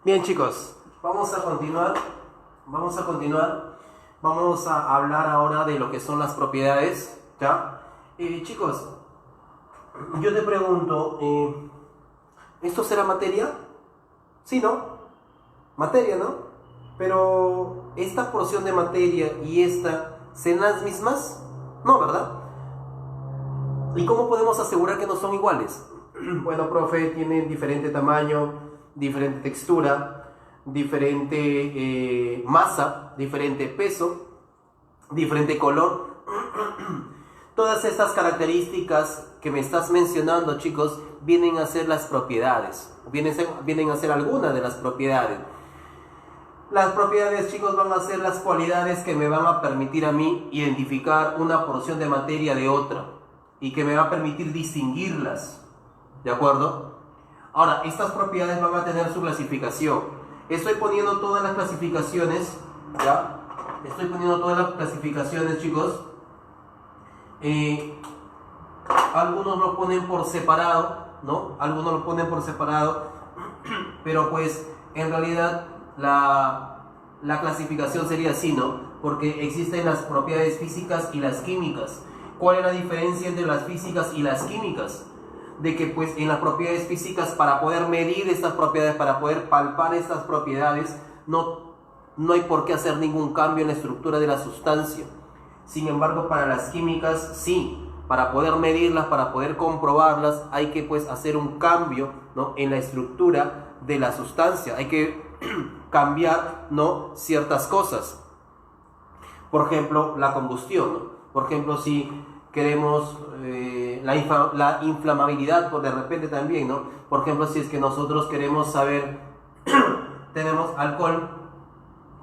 Bien, chicos, vamos a continuar. Vamos a hablar ahora de lo que son las propiedades, ¿ya? Chicos, yo te pregunto, ¿esto será materia? Sí, ¿no? Materia, ¿no? Pero, ¿esta porción de materia y esta serán las mismas? No, ¿verdad? ¿Y cómo podemos asegurar que no son iguales? Bueno, profe, tienen diferente tamaño, diferente textura, diferente masa, diferente peso, diferente color. Todas estas características que me estás mencionando, chicos, vienen a ser las propiedades. Vienen a ser algunas de las propiedades. Las propiedades, chicos, van a ser las cualidades que me van a permitir a mí identificar una porción de materia de otra y que me va a permitir distinguirlas. ¿De acuerdo? Ahora, estas propiedades van a tener su clasificación. Estoy poniendo todas las clasificaciones, ¿ya? Estoy poniendo todas las clasificaciones, chicos. Algunos lo ponen por separado, ¿no? Algunos lo ponen por separado, pero pues en realidad la clasificación sería así, ¿no? Porque existen las propiedades físicas y las químicas. ¿Cuál es la diferencia entre las físicas y las químicas? De que pues en las propiedades físicas, para poder medir estas propiedades, para poder palpar estas propiedades, no hay por qué hacer ningún cambio en la estructura de la sustancia. Sin embargo, para las químicas sí, para poder medirlas, para poder comprobarlas, hay que pues hacer un cambio, ¿no?, en la estructura de la sustancia. Hay que cambiar, ¿no?, ciertas cosas. Por ejemplo, la combustión, ¿no? Por ejemplo, si queremos la inflamabilidad, por de repente también, ¿no? Por ejemplo, si es que nosotros queremos saber, tenemos alcohol,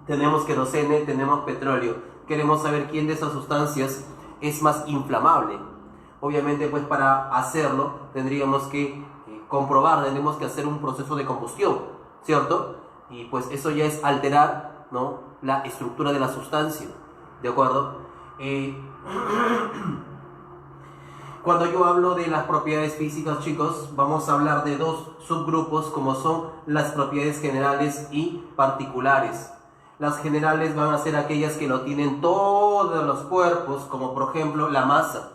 tenemos querosene, tenemos petróleo, queremos saber quién de esas sustancias es más inflamable. Obviamente, pues para hacerlo tendríamos que comprobar, tendríamos que hacer un proceso de combustión, ¿cierto? Y pues eso ya es alterar, ¿no?, la estructura de la sustancia, ¿de acuerdo? Cuando yo hablo de las propiedades físicas, chicos, vamos a hablar de dos subgrupos, como son las propiedades generales y particulares. Las generales van a ser aquellas que lo tienen todos los cuerpos, como por ejemplo la masa.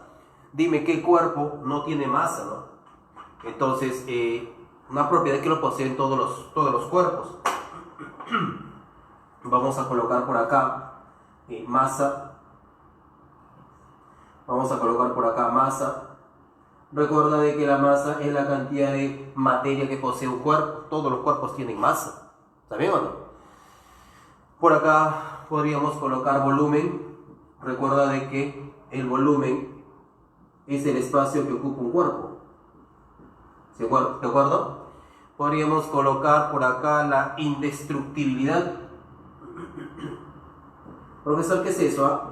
Dime qué cuerpo no tiene masa, ¿no? Entonces, una propiedad que lo poseen todos los cuerpos. Vamos a colocar por acá masa. Vamos a colocar por acá masa. Recuerda de que la masa es la cantidad de materia que posee un cuerpo. Todos los cuerpos tienen masa. ¿Está bien o no? Por acá podríamos colocar volumen. Recuerda de que el volumen es el espacio que ocupa un cuerpo. ¿De acuerdo? Podríamos colocar por acá la indestructibilidad. Profesor, ¿qué es eso? ¿Ah?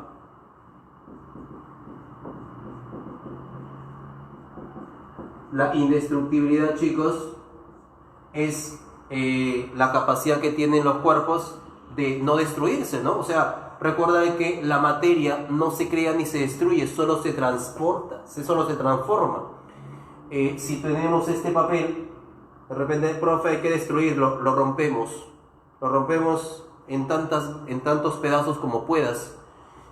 La indestructibilidad, chicos, es la capacidad que tienen los cuerpos de no destruirse, ¿no? O sea, recuerda de que la materia no se crea ni se destruye, solo se transporta, solo se transforma. Si tenemos este papel, de repente, profe, hay que destruirlo, lo rompemos en tantos pedazos como puedas,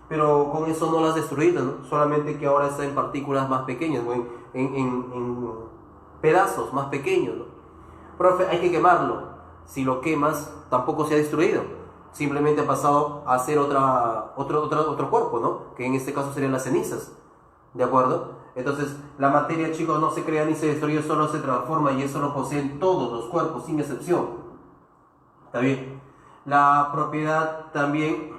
pero con eso no lo has destruido, ¿no? Solamente que ahora está en partículas más pequeñas, ¿no? en pedazos más pequeños, ¿no? Profe, hay que quemarlo. Si lo quemas, tampoco se ha destruido, simplemente ha pasado a ser otro cuerpo, ¿no? Que en este caso serían las cenizas, ¿de acuerdo? Entonces, la materia, chicos, no se crea ni se destruye, solo se transforma, y eso lo poseen todos los cuerpos, sin excepción. ¿Está bien? La propiedad también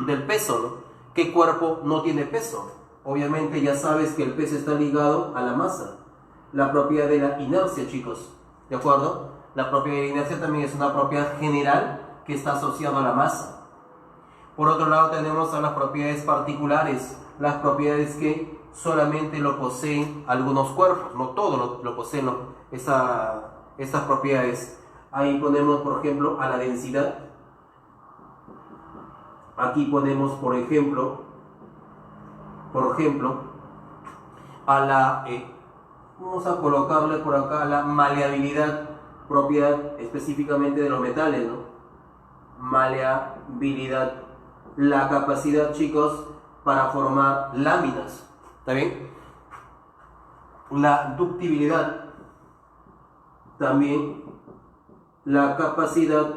del peso, ¿no? ¿Qué cuerpo no tiene peso? Obviamente ya sabes que el peso está ligado a la masa. La propiedad de la inercia, chicos, ¿de acuerdo? La propiedad de la inercia también es una propiedad general que está asociada a la masa. Por otro lado tenemos a las propiedades particulares, las propiedades que solamente lo poseen algunos cuerpos, no todos lo poseen, estas propiedades. Ahí ponemos, por ejemplo, a la densidad. Aquí ponemos, por ejemplo, a la, vamos a colocarle por acá la maleabilidad. propiedad específicamente de los metales, ¿no? Maleabilidad, la capacidad, chicos, para formar láminas, ¿está bien? La ductibilidad, también la capacidad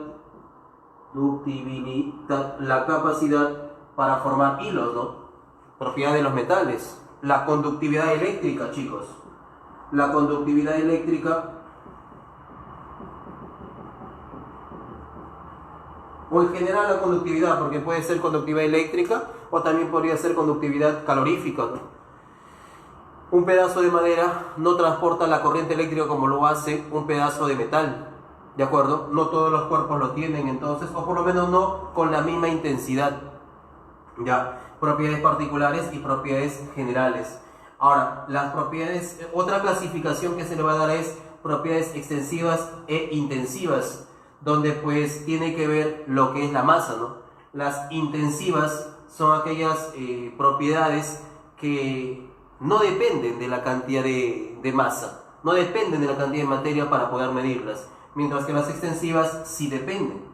para formar hilos, ¿no? Propiedad de los metales. La conductividad eléctrica, chicos. La conductividad eléctrica, o en general la conductividad, porque puede ser conductividad eléctrica o también podría ser conductividad calorífica, ¿no? Un pedazo de madera no transporta la corriente eléctrica como lo hace un pedazo de metal, ¿de acuerdo? No todos los cuerpos lo tienen, entonces, o por lo menos no con la misma intensidad, ¿ya? Propiedades particulares y propiedades generales. Ahora, las propiedades, otra clasificación que se le va a dar es propiedades extensivas e intensivas, donde pues tiene que ver lo que es la masa, ¿no? Las intensivas son aquellas propiedades que no dependen de la cantidad de masa, no dependen de la cantidad de materia para poder medirlas, mientras que las extensivas sí dependen,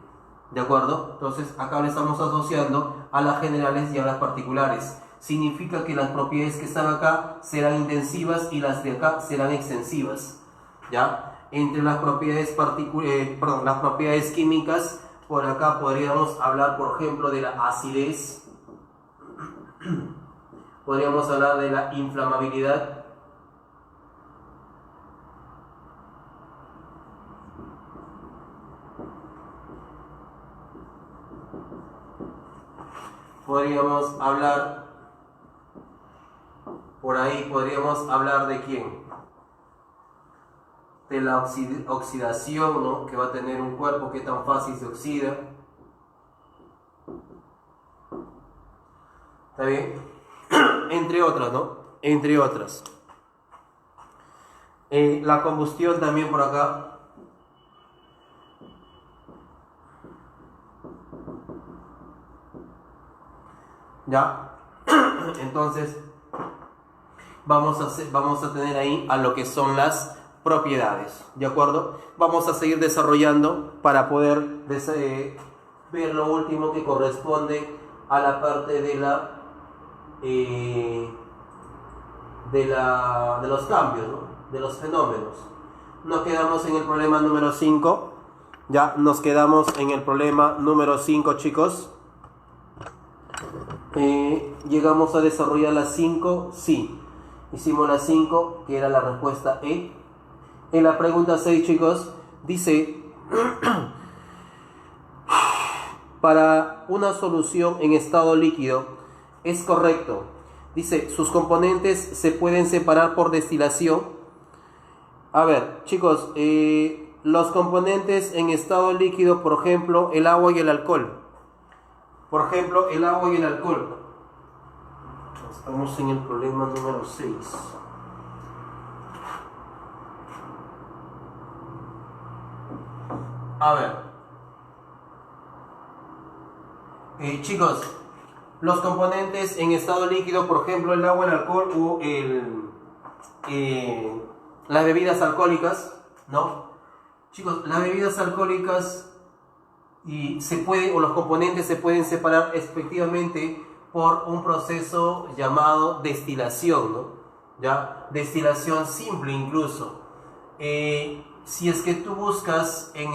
¿de acuerdo? Entonces acá le estamos asociando a las generales y a las particulares. Significa que las propiedades que están acá serán intensivas y las de acá serán extensivas, ¿ya? Entre las propiedades las propiedades químicas, por acá podríamos hablar, por ejemplo, de la acidez. Podríamos hablar de la inflamabilidad. Podríamos hablar, por ahí podríamos hablar de quién, de la oxidación, ¿no? Que va a tener un cuerpo, que tan fácil se oxida. ¿Está bien? Entre otras, ¿no? Entre otras. La combustión también por acá. ¿Ya? Entonces, vamos a tener ahí a lo que son las propiedades, ¿de acuerdo? Vamos a seguir desarrollando para poder ver lo último que corresponde a la parte de los cambios, ¿no? De los fenómenos. Nos quedamos en el problema número 5. Ya nos quedamos en el problema número 5, chicos. Llegamos a desarrollar la 5, sí. Hicimos la 5, que era la respuesta E. En la pregunta 6, chicos, dice: para una solución en estado líquido, es correcto. Dice, sus componentes se pueden separar por destilación. A ver, chicos, los componentes en estado líquido, por ejemplo, el agua y el alcohol. Por ejemplo, el agua y el alcohol. Estamos en el problema número 6. A ver. Chicos, los componentes en estado líquido, por ejemplo, el agua, el alcohol o las bebidas alcohólicas, ¿no? Chicos, las bebidas alcohólicas los componentes se pueden separar efectivamente por un proceso llamado destilación, ¿no? ¿Ya? Destilación simple incluso. Si es que tú buscas en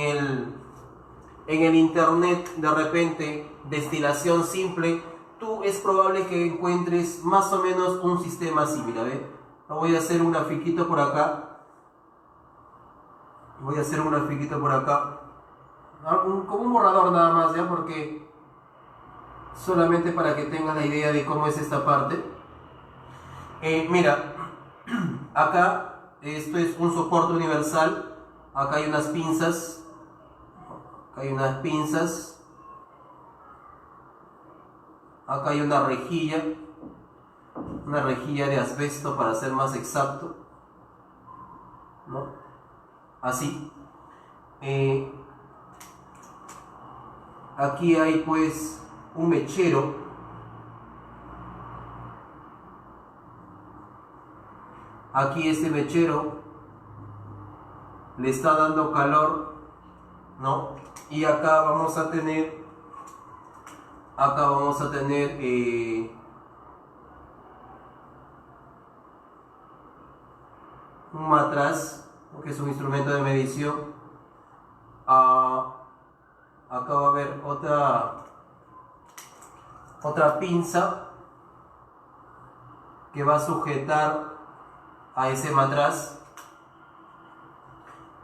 el internet de repente destilación simple, es probable que encuentres más o menos un sistema similar, ¿eh? Voy a hacer un grafiquito por acá. Como un borrador nada más, ¿ya? Porque solamente para que tengas la idea de cómo es esta parte. Mira, acá esto es un soporte universal. Acá hay unas pinzas. Acá hay una rejilla de asbesto para ser más exacto, ¿no? Así. Aquí hay pues un mechero. Aquí este mechero le está dando calor, ¿no? Y acá vamos a tener un matraz, que es un instrumento de medición. Acá va a haber otra pinza que va a sujetar a ese matraz.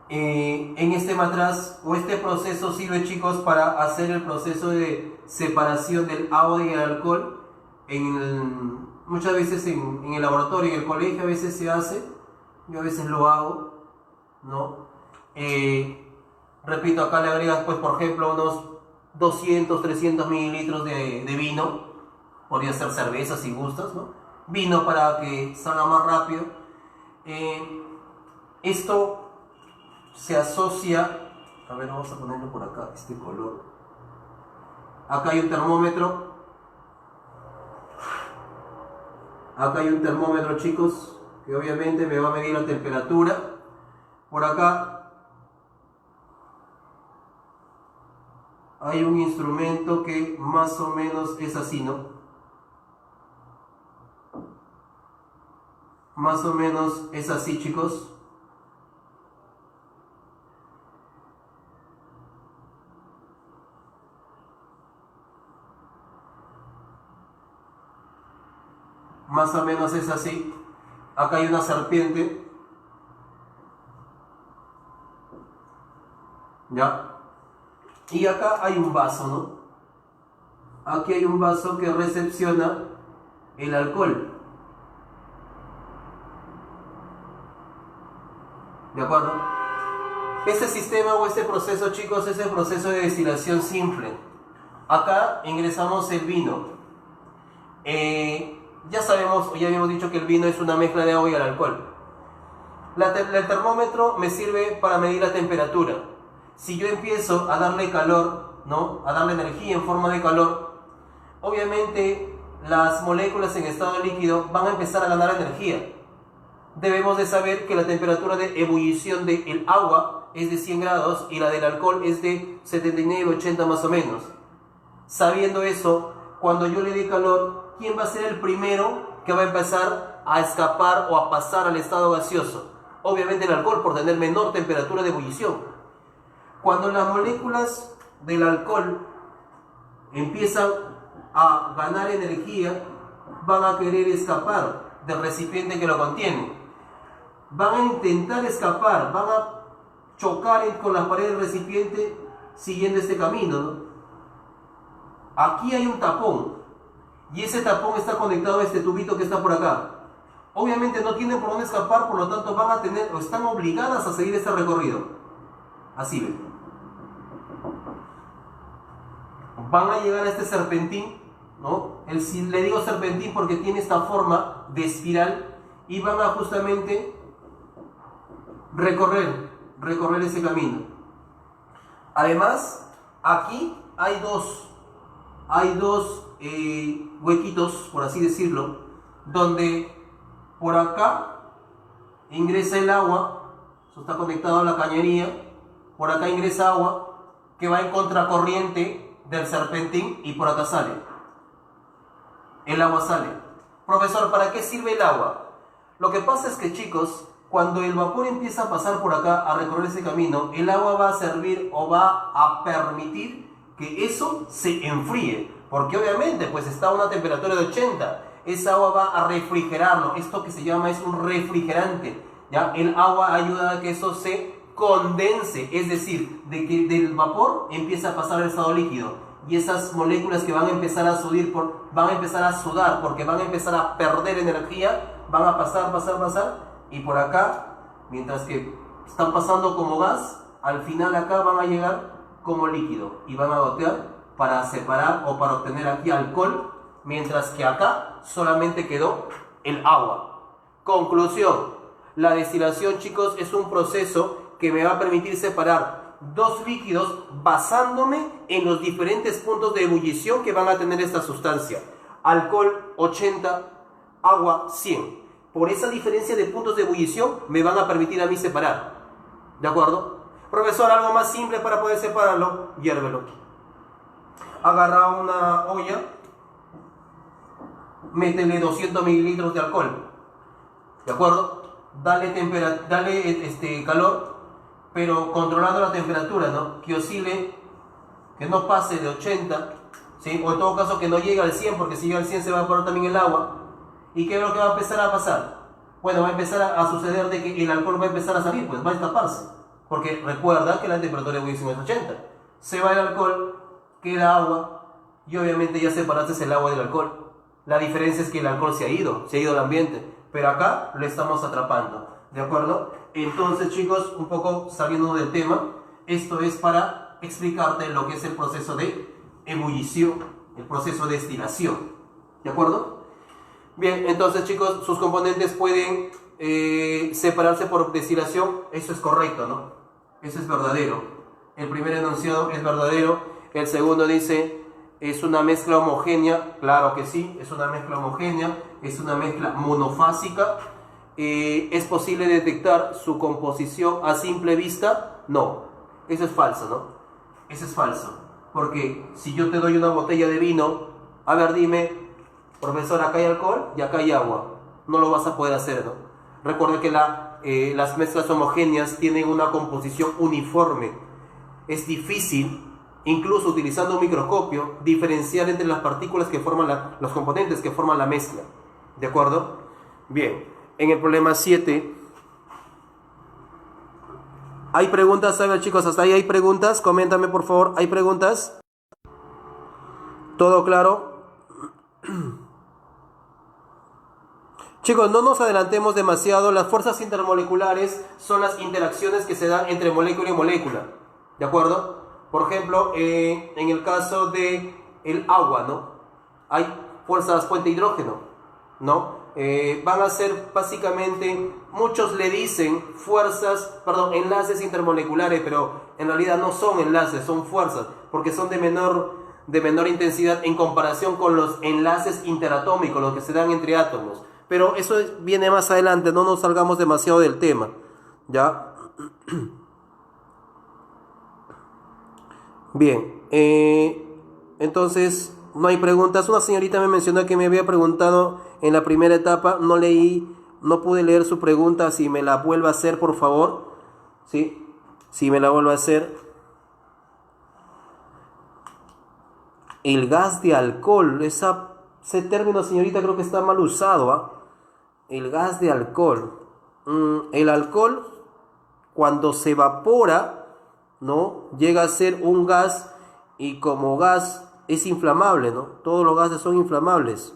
En este matraz o este proceso sirve, chicos, para hacer el proceso de separación del agua y el alcohol. Muchas veces en el laboratorio, en el colegio a veces se hace, yo a veces lo hago, ¿no? Repito, acá le agregas, pues, por ejemplo, unos 200, 300 mililitros de vino. Podría ser cerveza si gustas, ¿no? Vino para que salga más rápido. Esto se asocia, a ver, vamos a ponerlo por acá, este color. Acá hay un termómetro. Acá hay un termómetro, chicos, que obviamente me va a medir la temperatura. Por acá hay un instrumento que más o menos es así, ¿no? Más o menos es así, chicos. Más o menos es así. Acá hay una serpiente. ¿Ya? Y acá hay un vaso, ¿no? Aquí hay un vaso que recepciona el alcohol. ¿De acuerdo? Este sistema o este proceso, chicos, es el proceso de destilación simple. Acá ingresamos el vino. Ya sabemos, o ya habíamos dicho que el vino es una mezcla de agua y el alcohol. El termómetro me sirve para medir la temperatura. Si yo empiezo a darle calor, ¿no? A darle energía en forma de calor, obviamente las moléculas en estado líquido van a empezar a ganar energía. Debemos de saber que la temperatura de ebullición del agua es de 100 grados y la del alcohol es de 79, 80 más o menos. Sabiendo eso, cuando yo le dé calor, ¿quién va a ser el primero que va a empezar a escapar o a pasar al estado gaseoso? Obviamente el alcohol, por tener menor temperatura de ebullición. Cuando las moléculas del alcohol empiezan a ganar energía, van a querer escapar del recipiente que lo contiene. Van a intentar escapar, van a chocar con la pared del recipiente siguiendo este camino, ¿no? Aquí hay un tapón y ese tapón está conectado a este tubito que está por acá. Obviamente no tienen por dónde escapar, por lo tanto van a tener o están obligadas a seguir este recorrido. Así ven. Van a llegar a este serpentín, ¿no? Le digo serpentín porque tiene esta forma de espiral y van a justamente recorrer ese camino. Además, aquí hay dos huequitos, por así decirlo, donde por acá ingresa el agua, eso está conectado a la cañería, por acá ingresa agua que va en contracorriente del serpentín y por acá sale. El agua sale. Profesor, ¿para qué sirve el agua? Lo que pasa es que, chicos, cuando el vapor empieza a pasar por acá, a recorrer ese camino, el agua va a servir o va a permitir que eso se enfríe, porque obviamente pues está a una temperatura de 80, esa agua va a refrigerarlo, esto que se llama es un refrigerante, ¿ya? El agua ayuda a que eso se condense, es decir, de que del vapor empieza a pasar al estado líquido, y esas moléculas que van a empezar a van a empezar a sudar, porque van a empezar a perder energía, van a pasar, y por acá, mientras que están pasando como gas, al final acá van a llegar como líquido y van a gotear para separar o para obtener aquí alcohol, mientras que acá solamente quedó el agua. Conclusión: la destilación, chicos, es un proceso que me va a permitir separar dos líquidos basándome en los diferentes puntos de ebullición que van a tener esta sustancia. Alcohol 80, agua 100. Por esa diferencia de puntos de ebullición me van a permitir a mí separar. ¿De acuerdo? Profesor, algo más simple para poder separarlo, hiérvelo. Agarra una olla, métele 200 mililitros de alcohol. ¿De acuerdo? Dale calor, pero controlando la temperatura, ¿no? Que oscile, que no pase de 80, ¿sí? O en todo caso que no llegue al 100, porque si llega al 100 se va a evaporar también el agua. ¿Y qué es lo que va a empezar a pasar? Bueno, va a empezar a suceder de que el alcohol va a empezar a salir, pues va a escaparse. Porque recuerda que la temperatura de ebullición es 80. Se va el alcohol, queda agua, y obviamente ya separaste el agua del alcohol. La diferencia es que el alcohol se ha ido al ambiente, pero acá lo estamos atrapando, ¿de acuerdo? Entonces, chicos, un poco saliendo del tema, esto es para explicarte lo que es el proceso de ebullición, el proceso de destilación, ¿de acuerdo? Bien, entonces, chicos, sus componentes pueden separarse por destilación, eso es correcto, ¿no? Eso es verdadero. El primer enunciado es verdadero, el segundo dice... ¿Es una mezcla homogénea? Claro que sí, es una mezcla homogénea, es una mezcla monofásica. ¿Es posible detectar su composición a simple vista? No, eso es falso, ¿no? Eso es falso, porque si yo te doy una botella de vino, a ver, dime, profesor, acá hay alcohol y acá hay agua, no lo vas a poder hacer, ¿no? Recuerda que las mezclas homogéneas tienen una composición uniforme, es difícil, incluso utilizando un microscopio, diferenciar entre las partículas que forman los componentes que forman la mezcla. ¿De acuerdo? Bien, en el problema 7, ¿hay preguntas? A ver, chicos, hasta ahí hay preguntas. Coméntame, por favor, ¿hay preguntas? ¿Todo claro? Chicos, no nos adelantemos demasiado. Las fuerzas intermoleculares son las interacciones que se dan entre molécula y molécula. ¿De acuerdo? Por ejemplo, en el caso de el agua, ¿no? Hay fuerzas puente hidrógeno, ¿no? Van a ser básicamente, muchos le dicen enlaces intermoleculares, pero en realidad no son enlaces, son fuerzas, porque son de menor intensidad en comparación con los enlaces interatómicos, los que se dan entre átomos. Pero eso viene más adelante, no nos salgamos demasiado del tema, ¿ya? Bien, entonces no hay preguntas. Una señorita me mencionó que me había preguntado en la primera etapa, no pude leer su pregunta. Si me la vuelve a hacer, por favor. ¿Sí? Si me la vuelve a hacer. El gas de alcohol, ese término, señorita, creo que está mal usado, ¿ah? El gas de alcohol. El alcohol, cuando se evapora, ¿no? Llega a ser un gas, y como gas es inflamable, ¿no? Todos los gases son inflamables,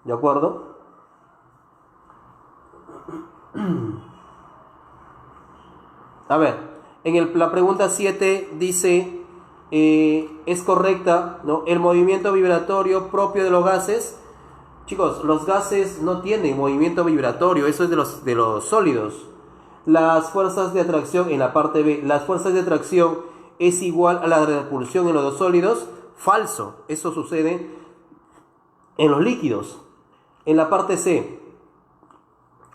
¿de acuerdo? A ver, la pregunta 7 dice, ¿es correcta, ¿no? El movimiento vibratorio propio de los gases. Chicos, los gases no tienen movimiento vibratorio, eso es de los sólidos. Las fuerzas de atracción, en la parte B, las fuerzas de atracción es igual a la repulsión en los dos sólidos. Falso, eso sucede en los líquidos. En la parte C,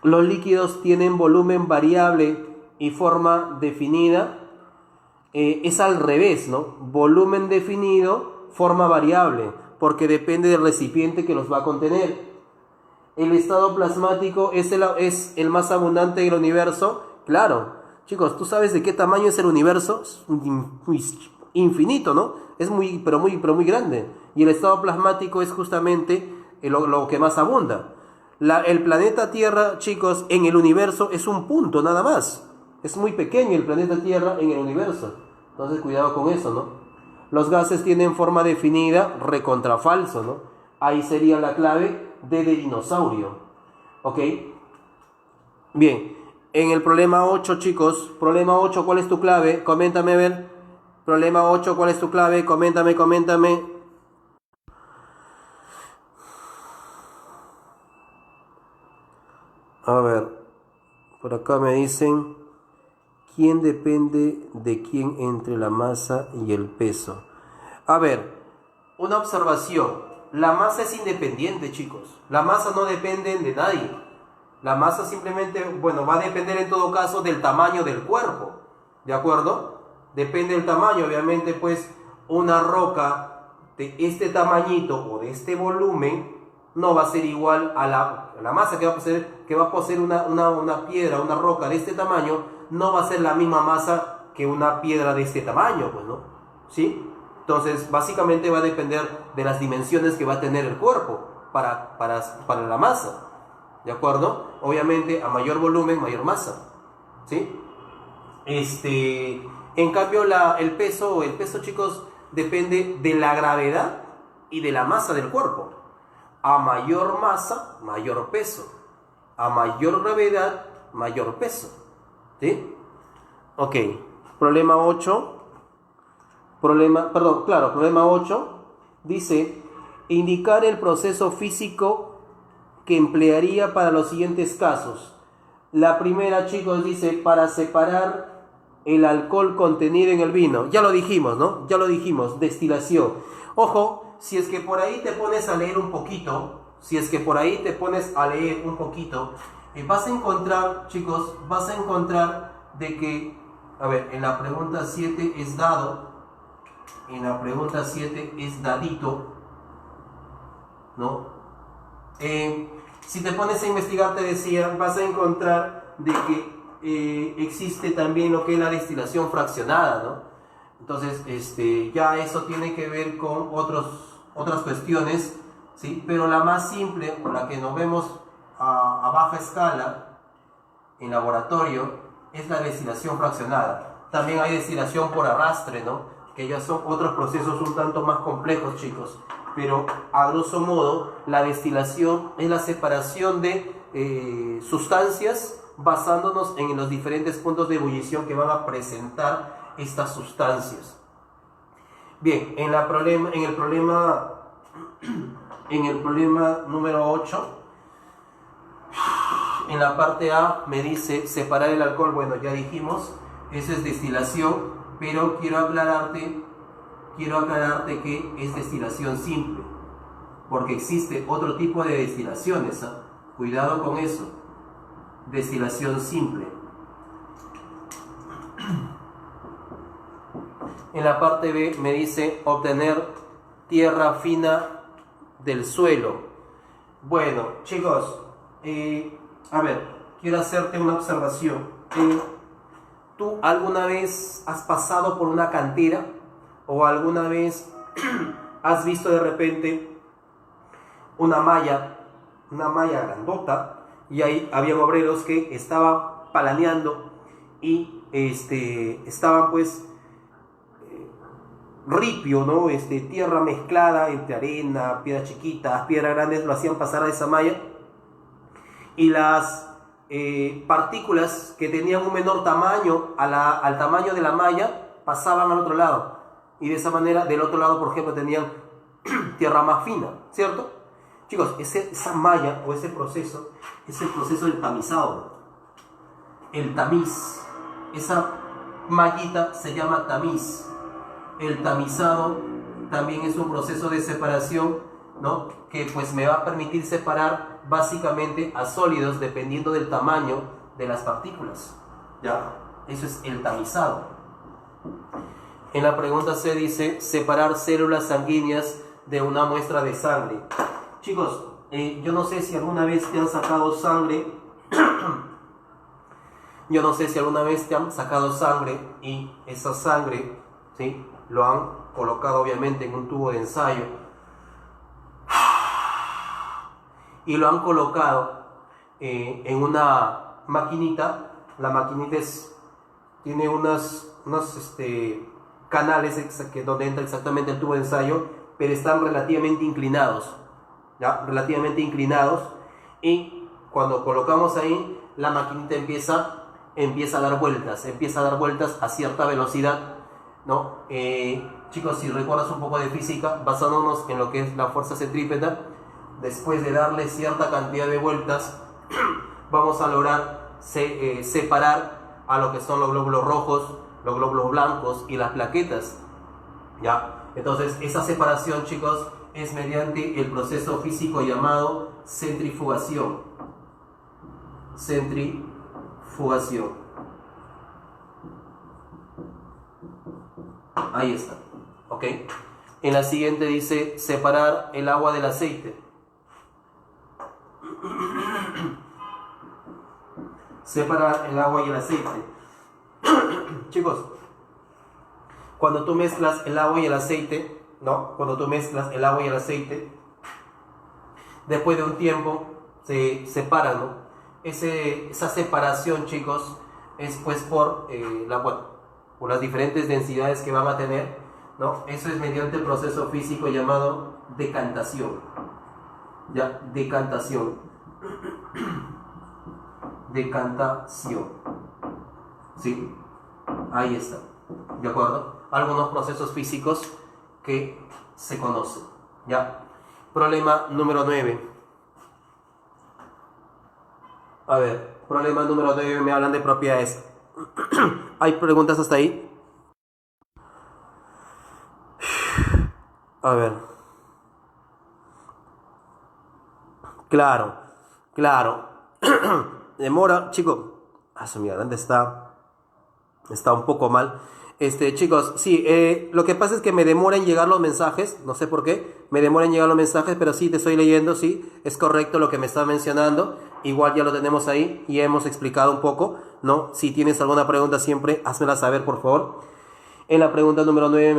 los líquidos tienen volumen variable y forma definida. Es al revés, ¿no? Volumen definido, forma variable, porque depende del recipiente que los va a contener. ¿El estado plasmático es el más abundante del universo? Claro. Chicos, ¿tú sabes de qué tamaño es el universo? Es infinito, ¿no? Es muy grande. Y el estado plasmático es justamente lo que más abunda. El planeta Tierra, chicos, en el universo es un punto nada más. Es muy pequeño el planeta Tierra en el universo. Entonces, cuidado con eso, ¿no? Los gases tienen forma definida, recontra falso, ¿no? Ahí sería la clave de dinosaurio. ¿Ok? Bien, en el problema 8, chicos, problema 8, ¿cuál es tu clave? Coméntame, ver. Problema 8, ¿cuál es tu clave? Coméntame. A ver, por acá me dicen, ¿quién depende de quién entre la masa y el peso? A ver, una observación. La masa es independiente, chicos. La masa no depende de nadie. La masa simplemente, va a depender en todo caso del tamaño del cuerpo. ¿De acuerdo? Depende del tamaño, obviamente, pues una roca de este tamañito o de este volumen no va a ser igual a la masa que va a poseer una piedra, una roca de este tamaño, no va a ser la misma masa que una piedra de este tamaño, pues, ¿no? ¿Sí? Entonces, básicamente va a depender de las dimensiones que va a tener el cuerpo para la masa, ¿de acuerdo? Obviamente, a mayor volumen, mayor masa, ¿sí? En cambio, el peso, chicos, depende de la gravedad y de la masa del cuerpo. A mayor masa, mayor peso. A mayor gravedad, mayor peso. ¿Sí? Ok. Problema 8. Problema 8 dice: indicar el proceso físico que emplearía para los siguientes casos. La primera, chicos, dice para separar el alcohol contenido en el vino. Ya lo dijimos, ¿no? Ya lo dijimos, destilación. Ojo, si es que por ahí te pones a leer un poquito, vas a encontrar, chicos, de que, a ver, en la pregunta 7 es dado, es dadito, ¿no? Si te pones a investigar, te decía, vas a encontrar de que existe también lo que es la destilación fraccionada, ¿no? Entonces, ya eso tiene que ver con otras cuestiones, ¿sí? Pero la más simple, o la que nos vemos a baja escala en laboratorio, es la destilación fraccionada. También hay destilación por arrastre, ¿no? Que ya son otros procesos un tanto más complejos, chicos. Pero a grosso modo, la destilación es la separación de sustancias basándonos en los diferentes puntos de ebullición que van a presentar estas sustancias. Bien, en el problema número 8, en la parte A me dice separar el alcohol. Bueno, ya dijimos, eso es destilación, pero quiero aclararte que es destilación simple, porque existe otro tipo de destilaciones, ¿eh? Cuidado con eso. Destilación simple. En la parte B me dice obtener tierra fina del suelo. Bueno, chicos, a ver, quiero hacerte una observación. ¿Tú alguna vez has pasado por una cantera o alguna vez has visto de repente una malla grandota? Y ahí había obreros que estaban palaneando y estaban pues ripio, ¿no? Tierra mezclada entre arena, piedras chiquitas, piedras grandes, lo hacían pasar a esa malla, y las partículas que tenían un menor tamaño al tamaño de la malla pasaban al otro lado, y de esa manera del otro lado, por ejemplo, tenían tierra más fina, ¿cierto? Chicos, esa malla o ese proceso es el proceso del tamizado. El tamiz, esa mallita se llama tamiz. El tamizado también es un proceso de separación, ¿no? Que pues me va a permitir separar básicamente a sólidos dependiendo del tamaño de las partículas. ¿Ya? Eso es el tamizado. En la pregunta C dice separar células sanguíneas de una muestra de sangre. Chicos, yo no sé si alguna vez te han sacado sangre. Yo no sé si alguna vez te han sacado sangre y esa sangre, ¿sí?, lo han colocado obviamente en un tubo de ensayo y lo han colocado en una maquinita. La maquinita tiene unos canales donde entra exactamente el tubo de ensayo, pero están relativamente inclinados, ¿ya? Relativamente inclinados, y cuando colocamos ahí, la maquinita empieza a dar vueltas a cierta velocidad, ¿no? Chicos, si recuerdas un poco de física, basándonos en lo que es la fuerza centrípeta, después de darle cierta cantidad de vueltas, vamos a lograr separar a lo que son los glóbulos rojos, los glóbulos blancos y las plaquetas, ¿ya? Entonces, esa separación, chicos, es mediante el proceso físico llamado centrifugación. Centrifugación. Ahí está. ¿Ok? En la siguiente dice separar el agua del aceite. Separar el agua y el aceite. Chicos, cuando tú mezclas el agua y el aceite, ¿no? Cuando tú mezclas el agua y el aceite, después de un tiempo se separan, ¿no? Esa separación, chicos, es pues por por las diferentes densidades que van a tener, ¿no? Eso es mediante el proceso físico llamado decantación. ¿Ya? Decantación. Decantación. ¿Sí? Ahí está. ¿De acuerdo? Algunos procesos físicos que se conocen. ¿Ya? Problema número 9. A ver, problema número 9, me hablan de propiedades. ¿Hay preguntas hasta ahí? A ver. Claro, claro. Demora, chico. Mira, ¿dónde está? Está un poco mal. Chicos, sí, lo que pasa es que me demora en llegar los mensajes, no sé por qué, me demora en llegar los mensajes, pero sí, te estoy leyendo, sí, es correcto lo que me está mencionando, igual ya lo tenemos ahí y hemos explicado un poco, ¿no? Si tienes alguna pregunta siempre, házmela saber, por favor. En la pregunta número 9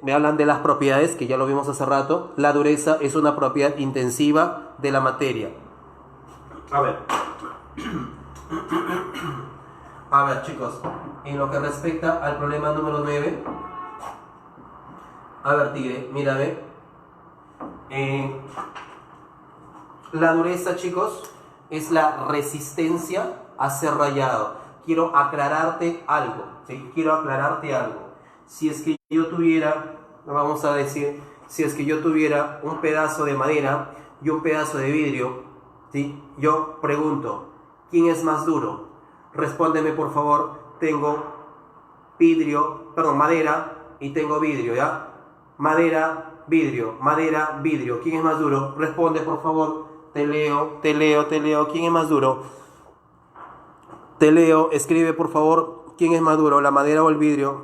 me hablan de las propiedades, que ya lo vimos hace rato. La dureza es una propiedad intensiva de la materia. A ver, chicos, en lo que respecta al problema número 9, a ver, Tigre, mírame. La dureza, chicos, es la resistencia a ser rayado. Quiero aclararte algo, ¿sí? Quiero aclararte algo. Si es que yo tuviera, vamos a decir, si es que yo tuviera un pedazo de madera y un pedazo de vidrio, ¿sí? Yo pregunto, ¿quién es más duro? Respóndeme, por favor. Tengo madera y tengo vidrio, ¿ya? Madera, vidrio. ¿Quién es más duro? Responde, por favor. Te leo. ¿Quién es más duro? Te leo. Escribe, por favor. ¿Quién es más duro, la madera o el vidrio?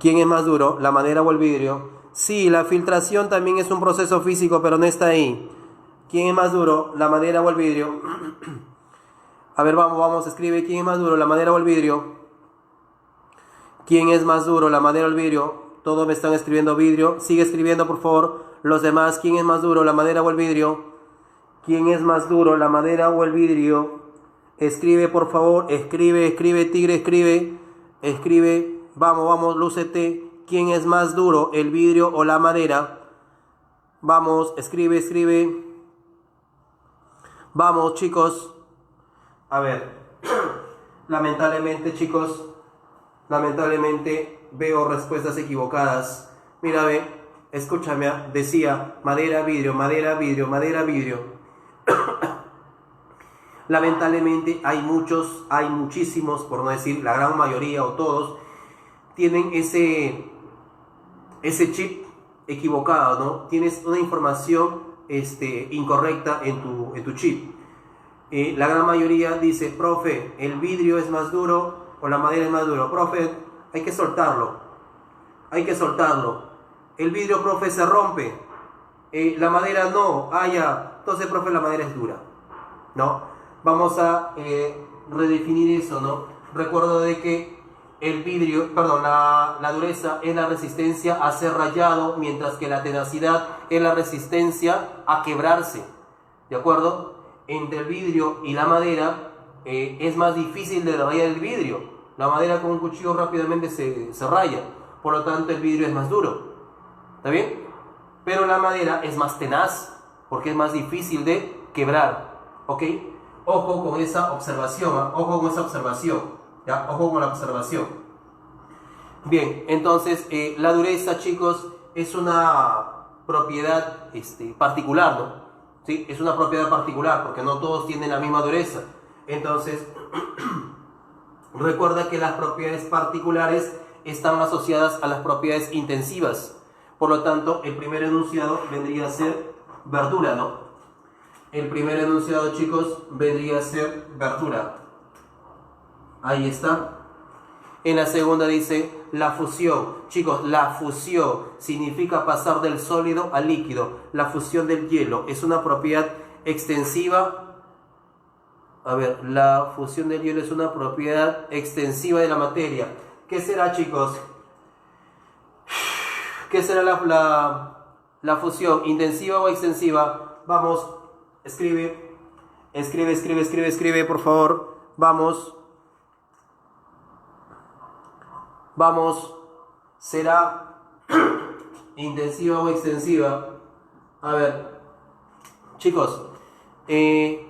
¿Quién es más duro, la madera o el vidrio? Sí, la filtración también es un proceso físico, pero no está ahí. ¿Quién es más duro, la madera o el vidrio? A ver, vamos, escribe. ¿Quién es más duro, la madera o el vidrio? ¿Quién es más duro, la madera o el vidrio? Todos me están escribiendo vidrio. Sigue escribiendo, por favor. Los demás, ¿quién es más duro, la madera o el vidrio? ¿Quién es más duro, la madera o el vidrio? Escribe, por favor. Escribe, Tigre, escribe. Vamos, lúcete. ¿Quién es más duro, el vidrio o la madera? Vamos, escribe. Vamos, chicos. A ver. Lamentablemente, chicos. Veo respuestas equivocadas. Mira, escúchame. Decía madera, vidrio. Lamentablemente hay muchísimos, por no decir la gran mayoría o todos, tienen ese chip equivocado, ¿no? Tienes una información incorrecta en tu chip. La gran mayoría dice, profe, ¿el vidrio es más duro o la madera es más duro? Profe, hay que soltarlo. El vidrio, profe, se rompe. La madera no. Ya. Entonces, profe, la madera es dura, ¿no? Vamos a redefinir eso, ¿no? Recuerdo de que la dureza es la resistencia a ser rayado, mientras que la tenacidad es la resistencia a quebrarse, ¿de acuerdo? Entre el vidrio y la madera es más difícil de rayar el vidrio. La madera con un cuchillo rápidamente se raya, por lo tanto el vidrio es más duro, ¿está bien? Pero la madera es más tenaz, porque es más difícil de quebrar, ¿ok? Ojo con esa observación, ¿eh? Ojo con la observación. Bien, entonces la dureza, chicos, es una propiedad particular, ¿no? ¿Sí? Es una propiedad particular porque no todos tienen la misma dureza. Entonces, recuerda que las propiedades particulares están asociadas a las propiedades intensivas. Por lo tanto, el primer enunciado vendría a ser verdura, ¿no? El primer enunciado, chicos, vendría a ser verdura. Ahí está. En la segunda dice la fusión. Chicos, la fusión significa pasar del sólido al líquido. La fusión del hielo es una propiedad extensiva. A ver, la fusión del hielo es una propiedad extensiva de la materia. ¿Qué será, chicos? ¿Qué será la fusión? ¿Intensiva o extensiva? Vamos, escribe, por favor. Vamos, ¿será intensiva o extensiva? A ver, chicos,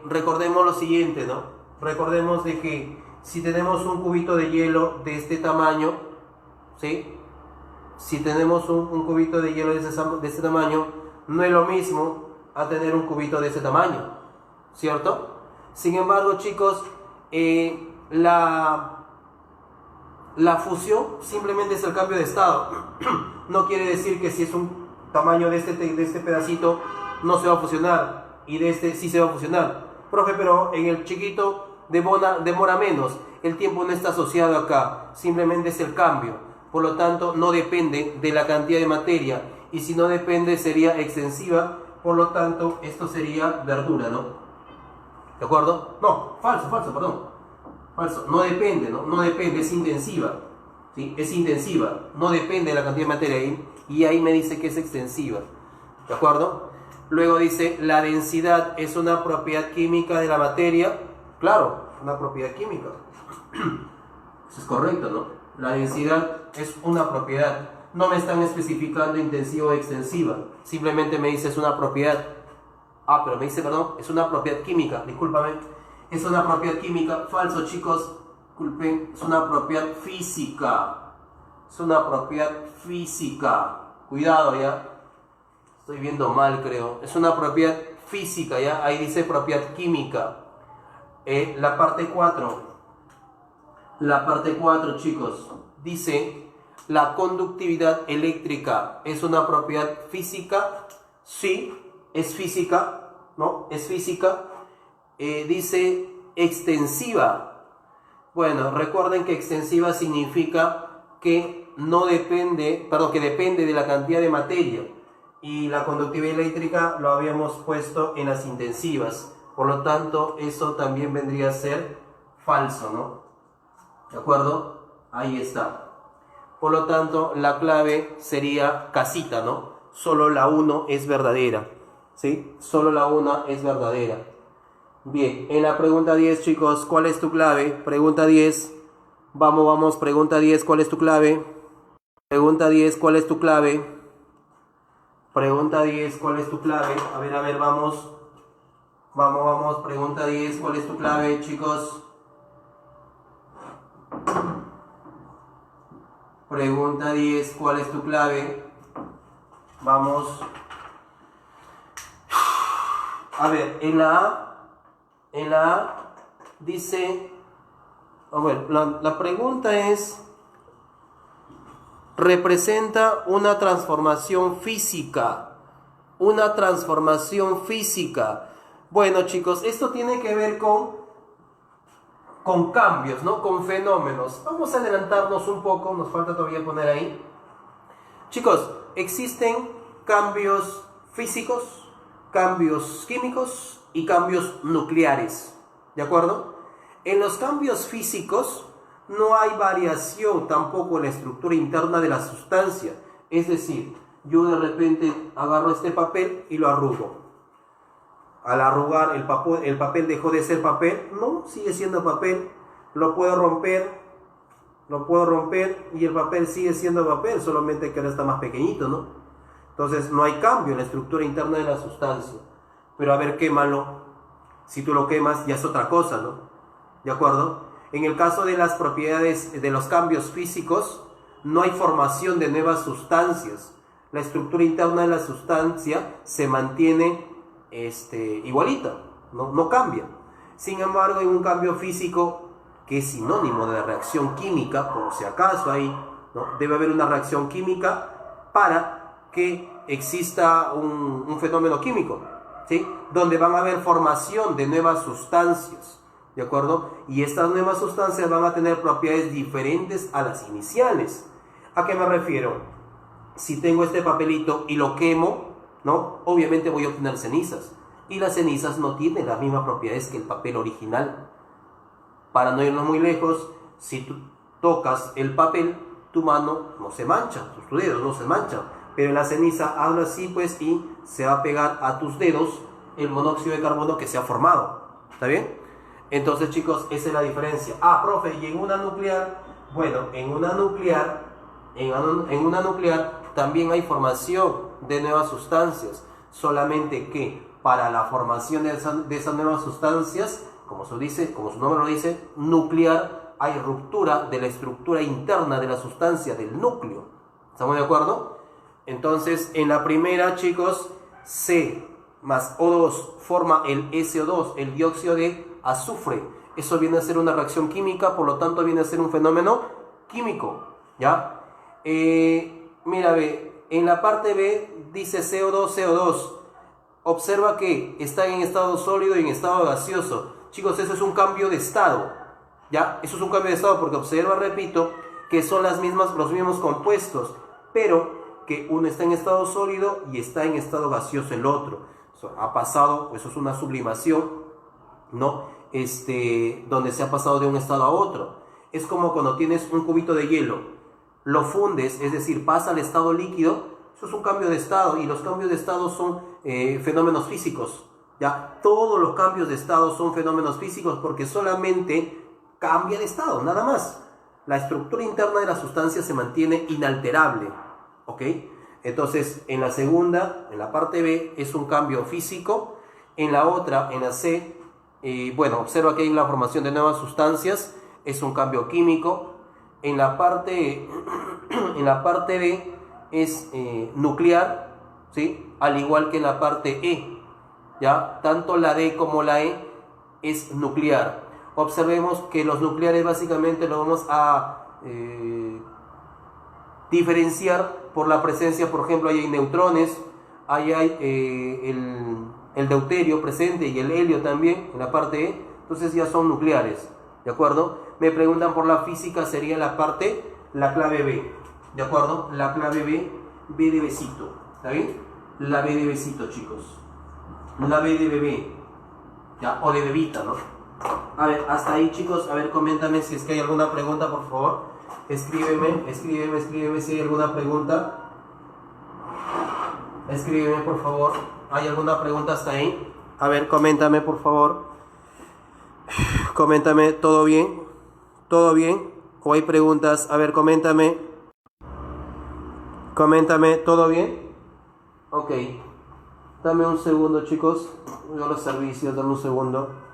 recordemos lo siguiente, ¿no? Recordemos de que si tenemos un cubito de hielo de este tamaño, ¿sí? Si tenemos un cubito de hielo de este tamaño, no es lo mismo a tener un cubito de ese tamaño, ¿cierto? Sin embargo, chicos, la fusión simplemente es el cambio de estado. No quiere decir que si es un tamaño de este pedacito no se va a fusionar y de este sí se va a fusionar. Profe, pero en el chiquito demora menos. El tiempo no está asociado acá, simplemente es el cambio. Por lo tanto, no depende de la cantidad de materia. Y si no depende, sería extensiva. Por lo tanto, esto sería verdura, ¿no? ¿De acuerdo? No, falso, perdón. Falso, no depende, ¿no? No depende, es intensiva. ¿Sí? Es intensiva, no depende de la cantidad de materia. Y ahí me dice que es extensiva. ¿De acuerdo? Luego dice, la densidad es una propiedad química de la materia. Claro, una propiedad química. Eso es correcto, ¿no? La densidad es una propiedad. No me están especificando intensiva o extensiva. Simplemente me dice es una propiedad. Ah, pero me dice, perdón, es una propiedad química. Discúlpame. Es una propiedad química. Falso, chicos. Disculpen. Es una propiedad física. Es una propiedad física. Cuidado, ¿ya? Estoy viendo mal, creo. Es una propiedad física, ¿ya? Ahí dice propiedad química. La parte 4. La parte 4, chicos, dice, la conductividad eléctrica es una propiedad física. Sí, es física, ¿no? Es física. Dice extensiva. Bueno, recuerden que extensiva significa que no depende, perdón, que depende de la cantidad de materia. Y la conductividad eléctrica lo habíamos puesto en las intensivas. Por lo tanto, eso también vendría a ser falso, ¿no? ¿De acuerdo? Ahí está. Por lo tanto, la clave sería casita, ¿no? Solo la 1 es verdadera. ¿Sí? Solo la 1 es verdadera. Bien, en la pregunta 10, chicos, ¿cuál es tu clave? Pregunta 10. Vamos, pregunta 10, ¿cuál es tu clave? Pregunta 10, ¿cuál es tu clave? Pregunta 10, ¿cuál es tu clave? A ver, vamos. Vamos, pregunta 10, ¿cuál es tu clave, chicos? Pregunta 10, ¿cuál es tu clave? Vamos. A ver, en la A dice, a ver, la pregunta es, representa una transformación física. Una transformación física. Bueno, chicos, esto tiene que ver con cambios, ¿no? Con fenómenos. Vamos a adelantarnos un poco, nos falta todavía poner ahí. Chicos, existen cambios físicos, cambios químicos y cambios nucleares, ¿de acuerdo? En los cambios físicos no hay variación tampoco en la estructura interna de la sustancia. Es decir, yo de repente agarro este papel y lo arrugo. Al arrugar el papel dejó de ser papel. No, sigue siendo papel. Lo puedo romper y el papel sigue siendo papel, solamente que ahora está más pequeñito, ¿no? Entonces no hay cambio en la estructura interna de la sustancia. Pero a ver, quémalo. Si tú lo quemas ya es otra cosa, ¿no? ¿De acuerdo? En el caso de las propiedades de los cambios físicos, no hay formación de nuevas sustancias. La estructura interna de la sustancia se mantiene igualita, no cambia. Sin embargo, en un cambio físico, que es sinónimo de reacción química, por si acaso ahí, ¿no? Debe haber una reacción química para que exista un fenómeno químico, ¿sí? Donde van a haber formación de nuevas sustancias. ¿de acuerdo? Y estas nuevas sustancias van a tener propiedades diferentes a las iniciales. ¿A qué me refiero? Si tengo este papelito y lo quemo, ¿no? Obviamente voy a obtener cenizas. Y las cenizas no tienen las mismas propiedades que el papel original. Para no irnos muy lejos, si tú tocas el papel, tu mano no se mancha, tus dedos no se manchan. Pero la ceniza habla así, pues, y se va a pegar a tus dedos el monóxido de carbono que se ha formado. ¿Está bien? Entonces, chicos, esa es la diferencia. Ah, profe, ¿y en una nuclear? Bueno, en una nuclear también hay formación de nuevas sustancias. Solamente que para la formación de esas nuevas sustancias, como su nombre lo dice, nuclear, hay ruptura de la estructura interna de la sustancia, del núcleo. ¿Estamos de acuerdo? Entonces, en la primera, chicos, C más O2 forma el SO2, el dióxido de azufre. Eso viene a ser una reacción química, por lo tanto viene a ser un fenómeno químico, ¿ya? Mira, ve, en la parte B dice CO2, CO2. Observa que está en estado sólido y en estado gaseoso. Chicos, eso es un cambio de estado, ¿ya? Eso es un cambio de estado porque observa, repito, que son los mismos compuestos, pero que uno está en estado sólido y está en estado gaseoso el otro. Ha pasado, eso es una sublimación, ¿no? Donde se ha pasado de un estado a otro. Es como cuando tienes un cubito de hielo, lo fundes, es decir, pasa al estado líquido. Eso es un cambio de estado, y los cambios de estado son fenómenos físicos, ¿ya? Todos los cambios de estado son fenómenos físicos porque solamente cambia de estado, nada más. La estructura interna de la sustancia se mantiene inalterable, ¿ok? Entonces, en la segunda, en la parte B, es un cambio físico. En la otra, en la C, bueno, observa que hay la formación de nuevas sustancias, es un cambio químico. En la parte B es nuclear, ¿sí? Al igual que en la parte E, ¿ya? Tanto la D como la E es nuclear. Observemos que los nucleares básicamente lo vamos a diferenciar por la presencia, por ejemplo, ahí hay neutrones, ahí hay el deuterio presente y el helio también en la parte E, entonces ya son nucleares, ¿de acuerdo? Me preguntan por la física, sería la clave B, ¿de acuerdo? La clave B de besito, ¿está bien? La B de besito, chicos. La B de bebé, ¿ya? O de bebita, ¿no? A ver, hasta ahí, chicos. A ver, coméntame si es que hay alguna pregunta, por favor. Escríbeme si hay alguna pregunta. Escríbeme, por favor. ¿Hay alguna pregunta hasta ahí? A ver, coméntame, por favor. Coméntame, ¿todo bien? ¿Todo bien? ¿O hay preguntas? A ver, coméntame. Coméntame, ¿todo bien? Ok. Dame un segundo, chicos. Voy a los servicios, dame un segundo.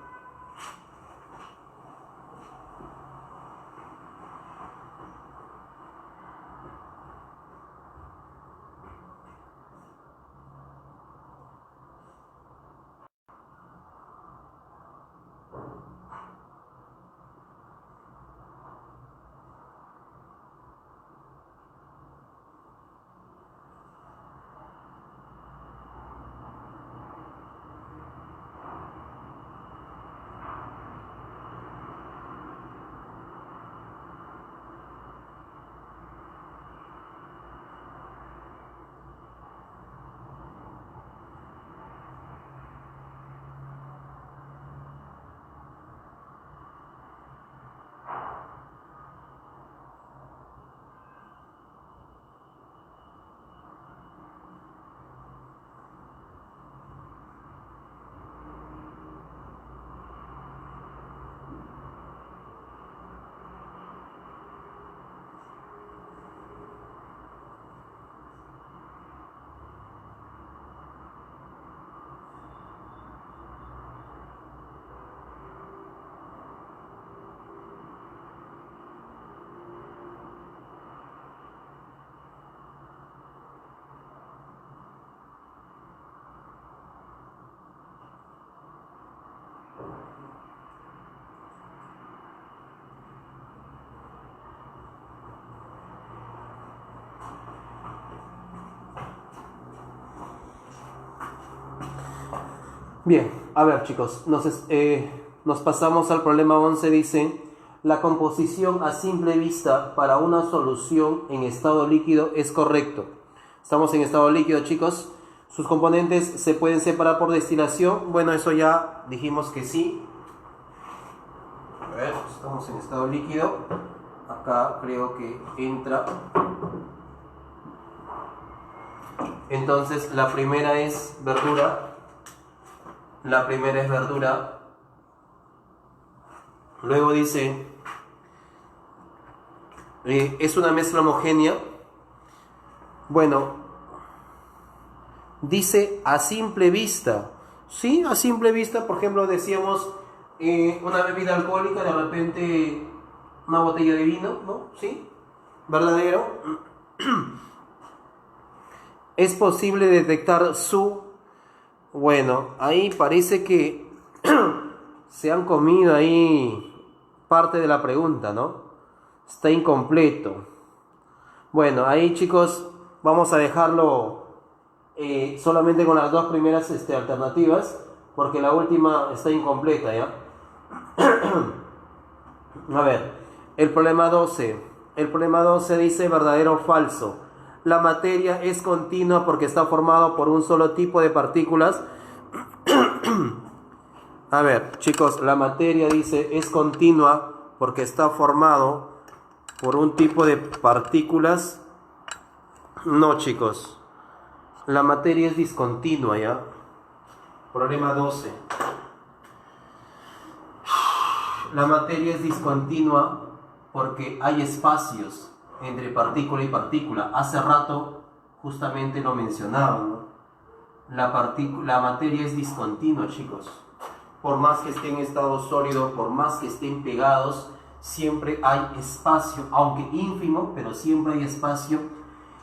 Bien, a ver, chicos, Nos pasamos al problema 11, dice, la composición a simple vista para una solución en estado líquido es correcto. Estamos en estado líquido, chicos. Sus componentes se pueden separar por destilación. Bueno, eso ya dijimos que sí. A ver, estamos en estado líquido. Acá creo que entra. Entonces, la primera es verdura. La primera es verdura. Luego dice, es una mezcla homogénea. Bueno, dice a simple vista. Sí, a simple vista, por ejemplo, decíamos una bebida alcohólica, de repente una botella de vino, ¿no? ¿Sí? ¿Verdadero? Es posible detectar su... Bueno, ahí parece que se han comido ahí parte de la pregunta, ¿no? Está incompleto. Bueno, ahí, chicos, vamos a dejarlo solamente con las dos primeras alternativas, porque la última está incompleta, ¿ya? A ver, el problema 12. El problema 12 dice verdadero o falso. La materia es continua porque está formado por un solo tipo de partículas. A ver, chicos, la materia dice es continua porque está formado por un tipo de partículas. No, chicos. La materia es discontinua, ¿ya? Problema 12. La materia es discontinua porque hay espacios entre partícula y partícula. Hace rato justamente lo mencionaba, ¿no? La materia es discontinua, chicos. Por más que estén en estado sólido, por más que estén pegados, siempre hay espacio, aunque ínfimo, pero siempre hay espacio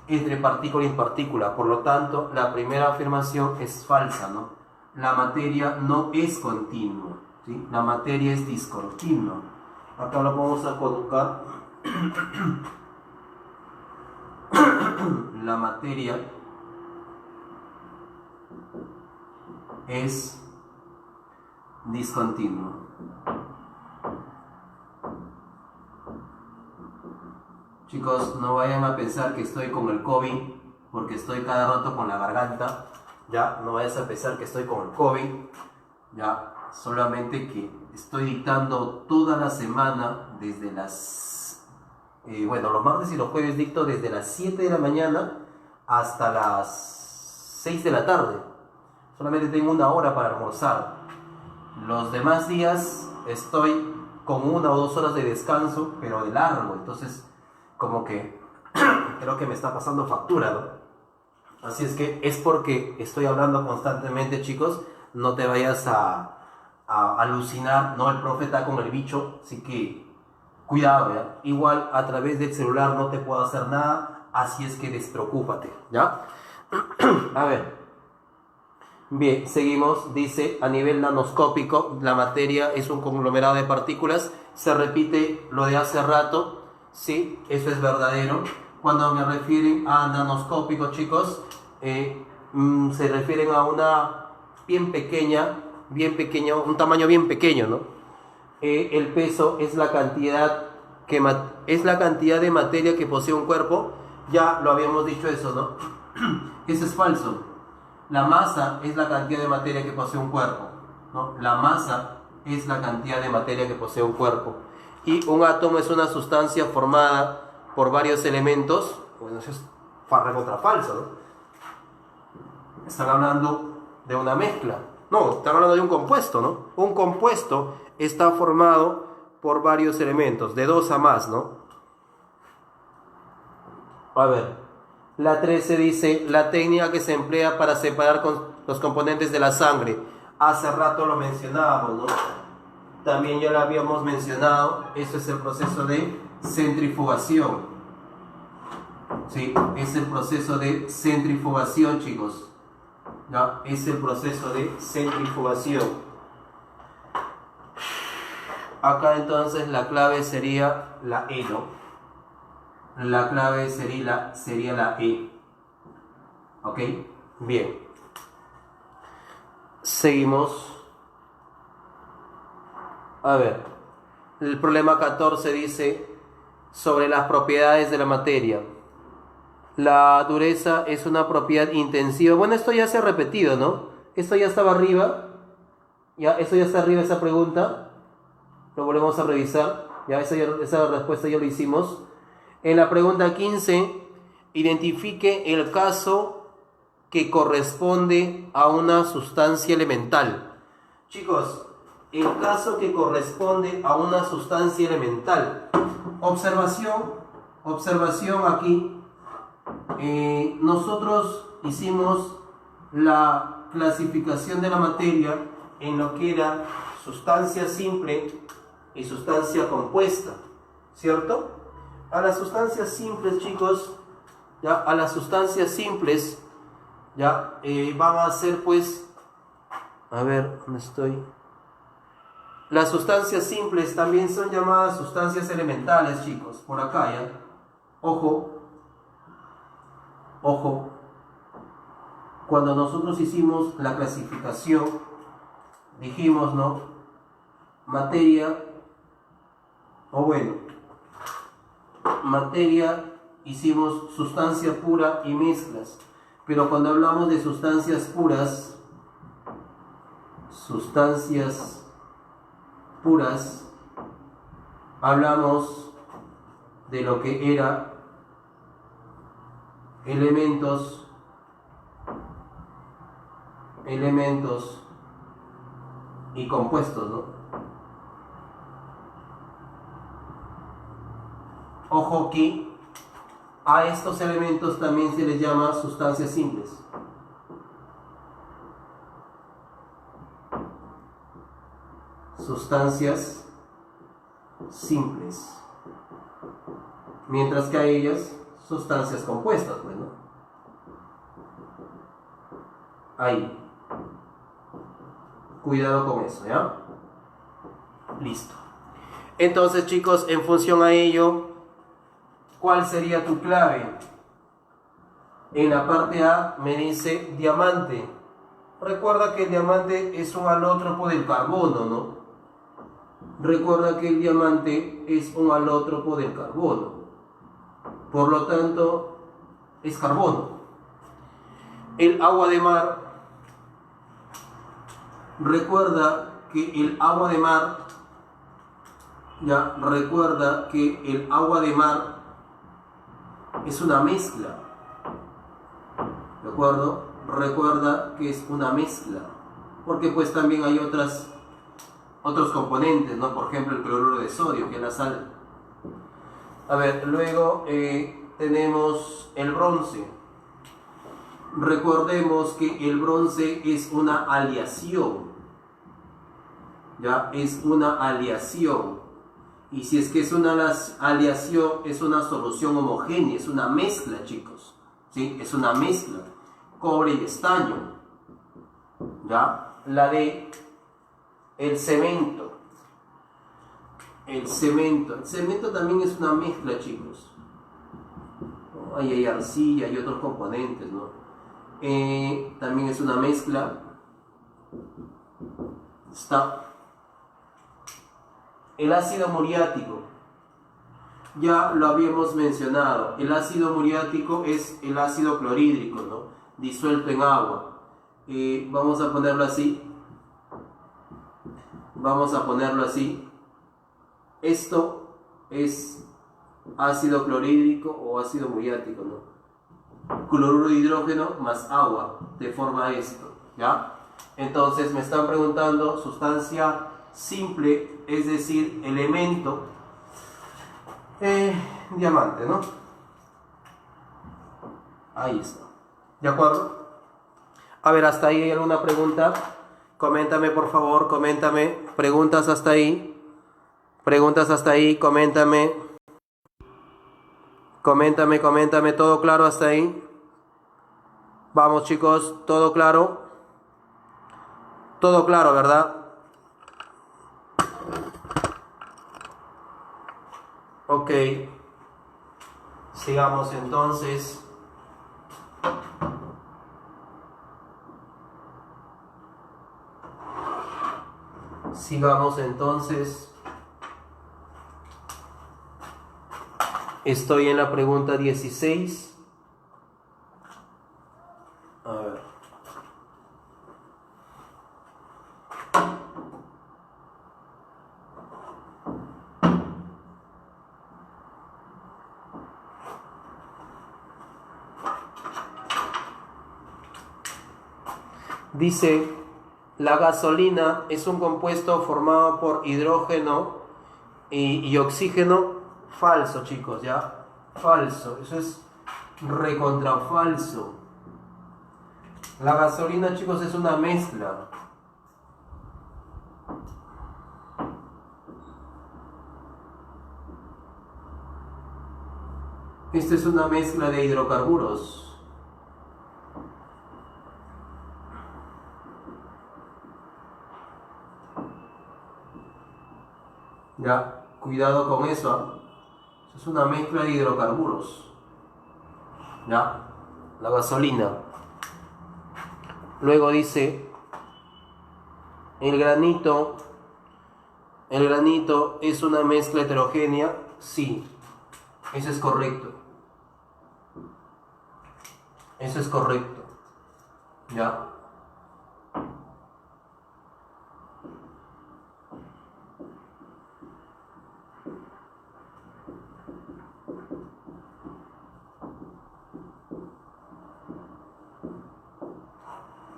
entre partícula y partícula. Por lo tanto, la primera afirmación es falsa, ¿no? La materia no es continua, ¿sí? La materia es discontinua. Acá lo vamos a colocar. La materia es discontinua. Chicos, no vayan a pensar que estoy con el COVID, porque estoy cada rato con la garganta. Ya, no vayas a pensar que estoy con el COVID. Ya, solamente que estoy dictando toda la semana desde las... los martes y los jueves dicto desde las 7 de la mañana hasta las 6 de la tarde. Solamente tengo una hora para almorzar. Los demás días estoy con 1 o 2 horas de descanso, pero de largo. Entonces, como que creo que me está pasando factura, ¿no? Así es que es porque estoy hablando constantemente, chicos. No te vayas a alucinar, ¿no? El profe está con el bicho, así que cuidado, ¿ya? Igual a través del celular no te puedo hacer nada, así es que despreocúpate, ¿ya? A ver. Bien, seguimos. Dice, a nivel nanoscópico, la materia es un conglomerado de partículas. Se repite lo de hace rato. Sí, eso es verdadero. Cuando me refieren a nanoscópico, chicos, se refieren a una bien pequeña, un tamaño bien pequeño, ¿no? El peso es la cantidad de materia que posee un cuerpo. Ya lo habíamos dicho eso, ¿no? Eso es falso. La masa es la cantidad de materia que posee un cuerpo, ¿no? La masa es la cantidad de materia que posee un cuerpo. Y un átomo es una sustancia formada por varios elementos. Bueno, eso es recontra falso, ¿no? Están hablando de una mezcla. No, están hablando de un compuesto, ¿no? Un compuesto está formado por varios elementos, de 2 a más, ¿no? A ver, la 13 dice, la técnica que se emplea para separar los componentes de la sangre. Hace rato lo mencionábamos, ¿no? También ya lo habíamos mencionado. Eso es el proceso de centrifugación. Sí, es el proceso de centrifugación, chicos. ¿Ya? Es el proceso de centrifugación. Acá entonces la clave sería la E, ¿no? La clave sería la E. ¿Ok? Bien. Seguimos. A ver, el problema 14 dice sobre las propiedades de la materia. La dureza es una propiedad intensiva. Bueno, esto ya se ha repetido, ¿no? Esto ya estaba arriba. Ya, esto ya está arriba, esa pregunta. Lo volvemos a revisar. Ya, esa respuesta ya lo hicimos. En la pregunta 15, identifique el caso que corresponde a una sustancia elemental. Chicos, el caso que corresponde a una sustancia elemental. Observación aquí. Nosotros hicimos la clasificación de la materia en lo que era sustancia simple y sustancia compuesta, ¿cierto? A las sustancias simples, chicos, ya, a las sustancias simples, ya, van a ser, pues, a ver, ¿dónde estoy? Las sustancias simples también son llamadas sustancias elementales, chicos, por acá, ya. Ojo, cuando nosotros hicimos la clasificación, dijimos, ¿no? Materia, hicimos sustancia pura y mezclas. Pero cuando hablamos de sustancias puras, hablamos de lo que era elementos y compuestos, ¿no? Ojo que a estos elementos también se les llama sustancias simples. Sustancias simples. Mientras que a ellas, sustancias compuestas, bueno. Ahí. Cuidado con eso, ¿ya? Listo. Entonces, chicos, en función a ello, ¿cuál sería tu clave? En la parte A me dice diamante. Recuerda que el diamante es un alótropo del carbono, ¿no? Recuerda que el diamante es un alótropo del carbono. Por lo tanto, es carbono. El agua de mar. Recuerda que el agua de mar, es una mezcla. ¿De acuerdo? Recuerda que es una mezcla. Porque pues también hay otros componentes, ¿no? Por ejemplo, el cloruro de sodio, que es la sal. A ver, luego tenemos el bronce. Recordemos que el bronce es una aleación. ¿Ya? Es una aleación. Y si es que es una aleación, es una solución homogénea, es una mezcla, chicos. ¿Sí? Es una mezcla. Cobre y estaño. ¿Ya? La de el cemento. El cemento también es una mezcla, chicos. Ahí hay arcilla y otros componentes, ¿no? También es una mezcla. Está el ácido muriático. Ya lo habíamos mencionado. El ácido muriático es el ácido clorhídrico, ¿no? Disuelto en agua. Vamos a ponerlo así. Esto es ácido clorhídrico o ácido muriático, ¿no? Cloruro de hidrógeno más agua te forma esto, ¿ya? Entonces me están preguntando sustancia simple, es decir, elemento, diamante, ¿no? Ahí está. ¿De acuerdo? A ver, ¿hasta ahí hay alguna pregunta? Coméntame, por favor, coméntame. Preguntas hasta ahí. Coméntame. Coméntame, ¿todo claro hasta ahí? Vamos, chicos, ¿todo claro? Todo claro, ¿verdad? Ok. Sigamos entonces. Sigamos entonces. Estoy en la pregunta 16. A ver. Dice, la gasolina es un compuesto formado por hidrógeno y oxígeno. Falso, chicos, ¿ya? Falso, eso es recontra falso. La gasolina, chicos, es una mezcla. Esta es una mezcla de hidrocarburos. Ya, cuidado con eso. Es una mezcla de hidrocarburos. Ya, la gasolina. Luego dice, el granito es una mezcla heterogénea. Sí, eso es correcto. Eso es correcto. Ya.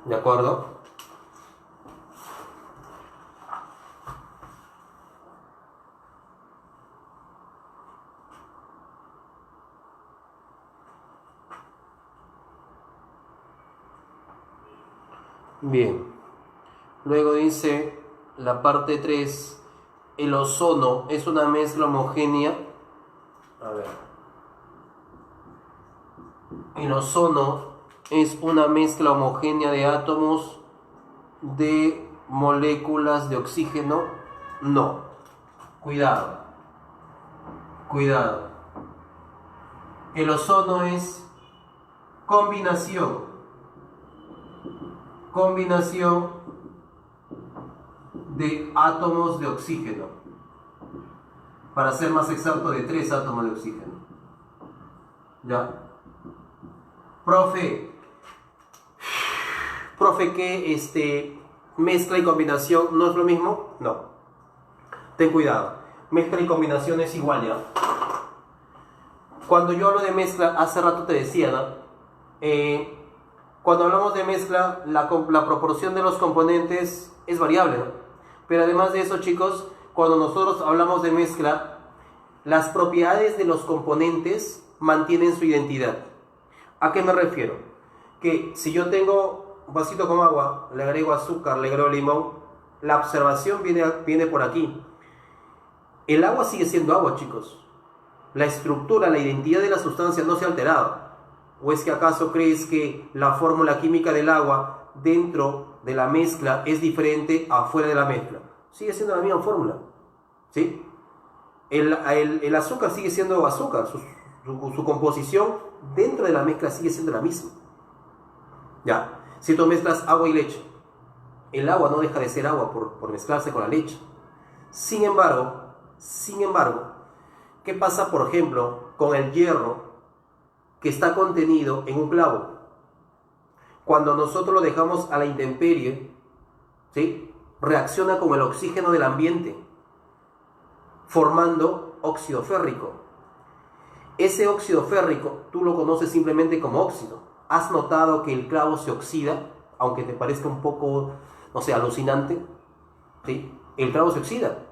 ¿De acuerdo? Bien. Luego dice la parte 3, el ozono es una mezcla homogénea. A ver. El ozono es una mezcla homogénea de átomos de moléculas de oxígeno. No. Cuidado. Cuidado. El ozono es combinación de átomos de oxígeno. Para ser más exacto, de 3 átomos de oxígeno. ¿Ya? Profe, que mezcla y combinación no es lo mismo. No. Ten cuidado. Mezcla y combinación es igual, ¿ya? Cuando yo hablo de mezcla, hace rato te decía, ¿no? Cuando hablamos de mezcla, la proporción de los componentes es variable, ¿no? Pero además de eso, chicos, cuando nosotros hablamos de mezcla, las propiedades de los componentes mantienen su identidad. ¿A qué me refiero? Que si yo tengo un vasito con agua, le agrego azúcar, le agrego limón, la observación viene por aquí. El agua sigue siendo agua, chicos. La estructura, la identidad de la sustancia no se ha alterado. ¿O es que acaso crees que la fórmula química del agua dentro de la mezcla es diferente a fuera de la mezcla? Sigue siendo la misma fórmula, ¿sí? El azúcar sigue siendo azúcar, su composición dentro de la mezcla sigue siendo la misma. Ya, si tú mezclas agua y leche, el agua no deja de ser agua por mezclarse con la leche. Sin embargo, ¿qué pasa, por ejemplo, con el hierro que está contenido en un clavo? Cuando nosotros lo dejamos a la intemperie, ¿sí?, reacciona con el oxígeno del ambiente, formando óxido férrico. Ese óxido férrico tú lo conoces simplemente como óxido. ¿Has notado que el clavo se oxida? Aunque te parezca un poco, no sé, alucinante, ¿sí? El clavo se oxida.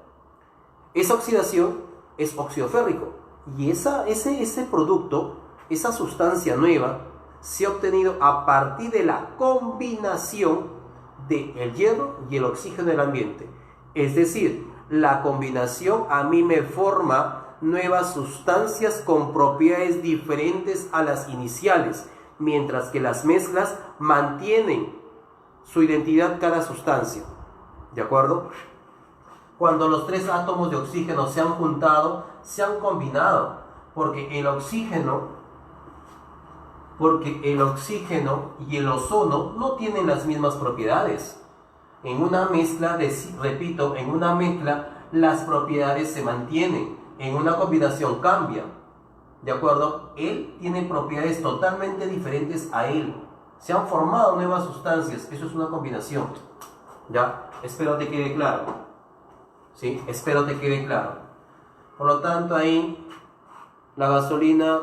Esa oxidación es óxido férrico. Y ese producto, esa sustancia nueva, se ha obtenido a partir de la combinación del hierro y el oxígeno del ambiente. Es decir, la combinación a mí me forma nuevas sustancias con propiedades diferentes a las iniciales, mientras que las mezclas mantienen su identidad cada sustancia. ¿De acuerdo? Cuando los 3 átomos de oxígeno se han juntado, se han combinado, porque el oxígeno y el ozono no tienen las mismas propiedades. En una mezcla, repito, en una mezcla las propiedades se mantienen, en una combinación cambian, ¿de acuerdo? Él tiene propiedades totalmente diferentes a él, se han formado nuevas sustancias, eso es una combinación, ¿ya? Espero te quede claro, ¿sí? Espero te quede claro. Por lo tanto, ahí, ¿la gasolina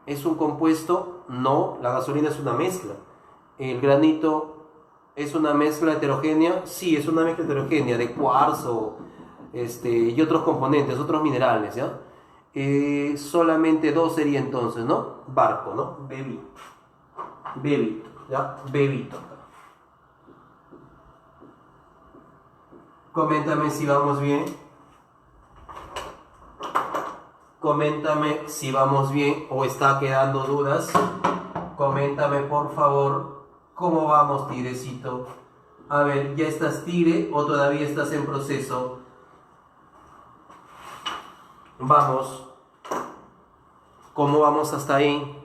es un compuesto? No, la gasolina es una mezcla. ¿El granito es una mezcla heterogénea? Sí, es una mezcla heterogénea de cuarzo y otros componentes, otros minerales, ¿ya? Solamente dos sería entonces, ¿no? Barco, ¿no? Bebito, ¿ya? Bebito. Coméntame si vamos bien. Coméntame si vamos bien o está quedando dudas. Coméntame por favor cómo vamos, Tigrecito. A ver, ¿ya estás, Tigre, o todavía estás en proceso? Vamos. ¿Cómo vamos hasta ahí?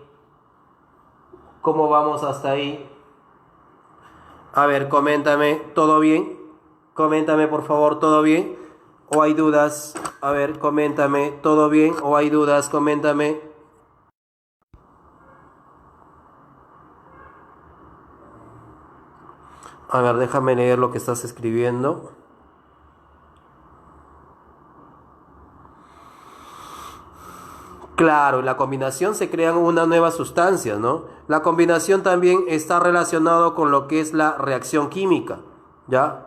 ¿Cómo vamos hasta ahí? A ver, coméntame, ¿todo bien? Coméntame por favor, ¿todo bien? ¿O hay dudas? A ver, coméntame, ¿todo bien? ¿O hay dudas? Coméntame. A ver, déjame leer lo que estás escribiendo. Claro, en la combinación se crean unas nuevas sustancias, ¿no? La combinación también está relacionado con lo que es la reacción química, ¿ya?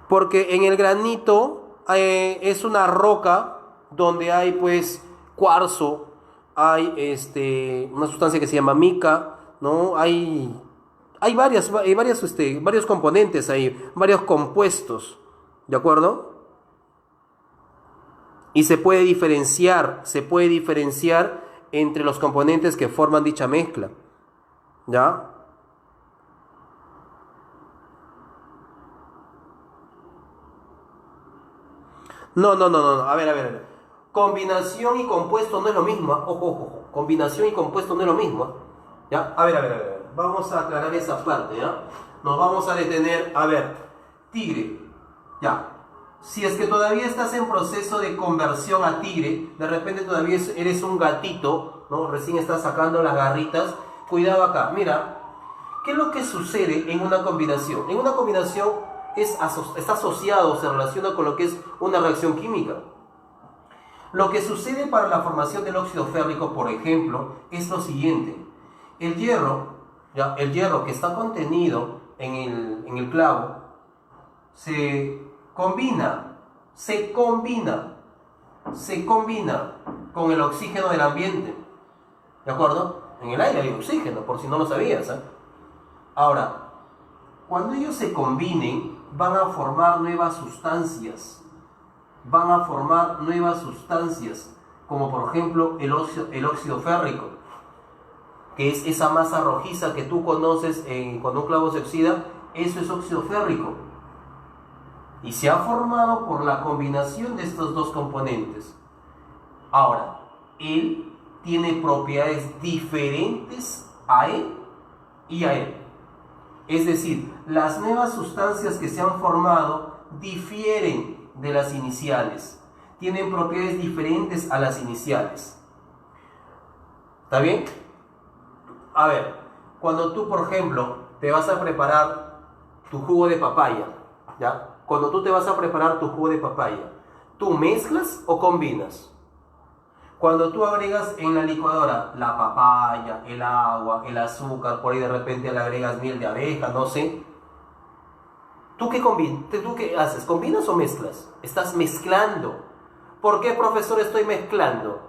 Porque en el granito es una roca donde hay pues cuarzo, hay una sustancia que se llama mica, ¿no? Hay varios componentes ahí, varios compuestos, ¿de acuerdo? Y se puede diferenciar entre los componentes que forman dicha mezcla, ¿ya? No. A ver. Combinación y compuesto no es lo mismo. Ojo. Combinación y compuesto no es lo mismo. ¿Ya? A ver. Vamos a aclarar esa parte, ¿ya? Nos vamos a detener. A ver, tigre. Ya. Si es que todavía estás en proceso de conversión a tigre, de repente todavía eres un gatito, ¿no? Recién estás sacando las garritas. Cuidado acá. Mira, ¿qué es lo que sucede en una combinación? En una combinación está asociado, se relaciona con lo que es una reacción química. Lo que sucede para la formación del óxido férrico, por ejemplo, es lo siguiente. El hierro, ¿ya? El hierro que está contenido en el clavo, se combina con el oxígeno del ambiente. ¿De acuerdo? En el aire hay oxígeno, por si no lo sabías, ¿eh? Ahora, cuando ellos se combinen, van a formar nuevas sustancias. Como por ejemplo el óxido férrico, que es esa masa rojiza que tú conoces cuando un clavo se oxida. Eso es óxido férrico. Y se ha formado por la combinación de estos dos componentes. Ahora, él tiene propiedades diferentes a él y a él. Es decir, las nuevas sustancias que se han formado difieren de las iniciales. Tienen propiedades diferentes a las iniciales. ¿Está bien? A ver, cuando tú, por ejemplo, te vas a preparar tu jugo de papaya, ¿ya? Cuando tú te vas a preparar tu jugo de papaya, ¿tú mezclas o combinas? Cuando tú agregas en la licuadora la papaya, el agua, el azúcar, por ahí de repente le agregas miel de abeja, no sé. ¿Tú qué haces? ¿Combinas o mezclas? Estás mezclando. ¿Por qué, profesor, estoy mezclando?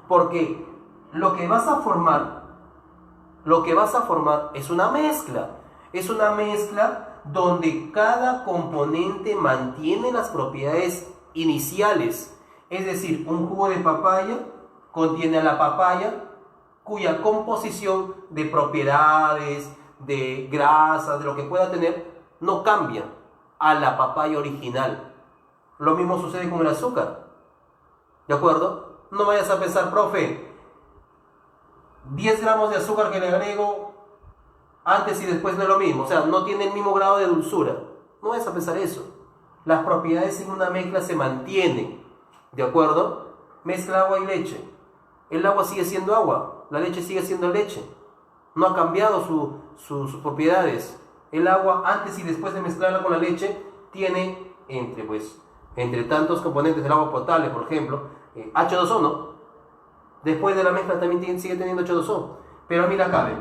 Porque lo que vas a formar es una mezcla. Es una mezcla donde cada componente mantiene las propiedades iniciales. Es decir, un jugo de papaya contiene a la papaya, cuya composición de propiedades, de grasas, de lo que pueda tener, no cambia a la papaya original. Lo mismo sucede con el azúcar. ¿De acuerdo? No vayas a pensar, profe, 10 gramos de azúcar que le agrego antes y después no es lo mismo, o sea, no tiene el mismo grado de dulzura. No es a pensar eso. Las propiedades en una mezcla se mantienen, ¿de acuerdo? Mezcla agua y leche. El agua sigue siendo agua, la leche sigue siendo leche. No ha cambiado sus propiedades. El agua, antes y después de mezclarla con la leche, tiene entre tantos componentes del agua potable, por ejemplo, H2O, ¿no? Después de la mezcla también sigue teniendo H2O. Pero mira acá, ven.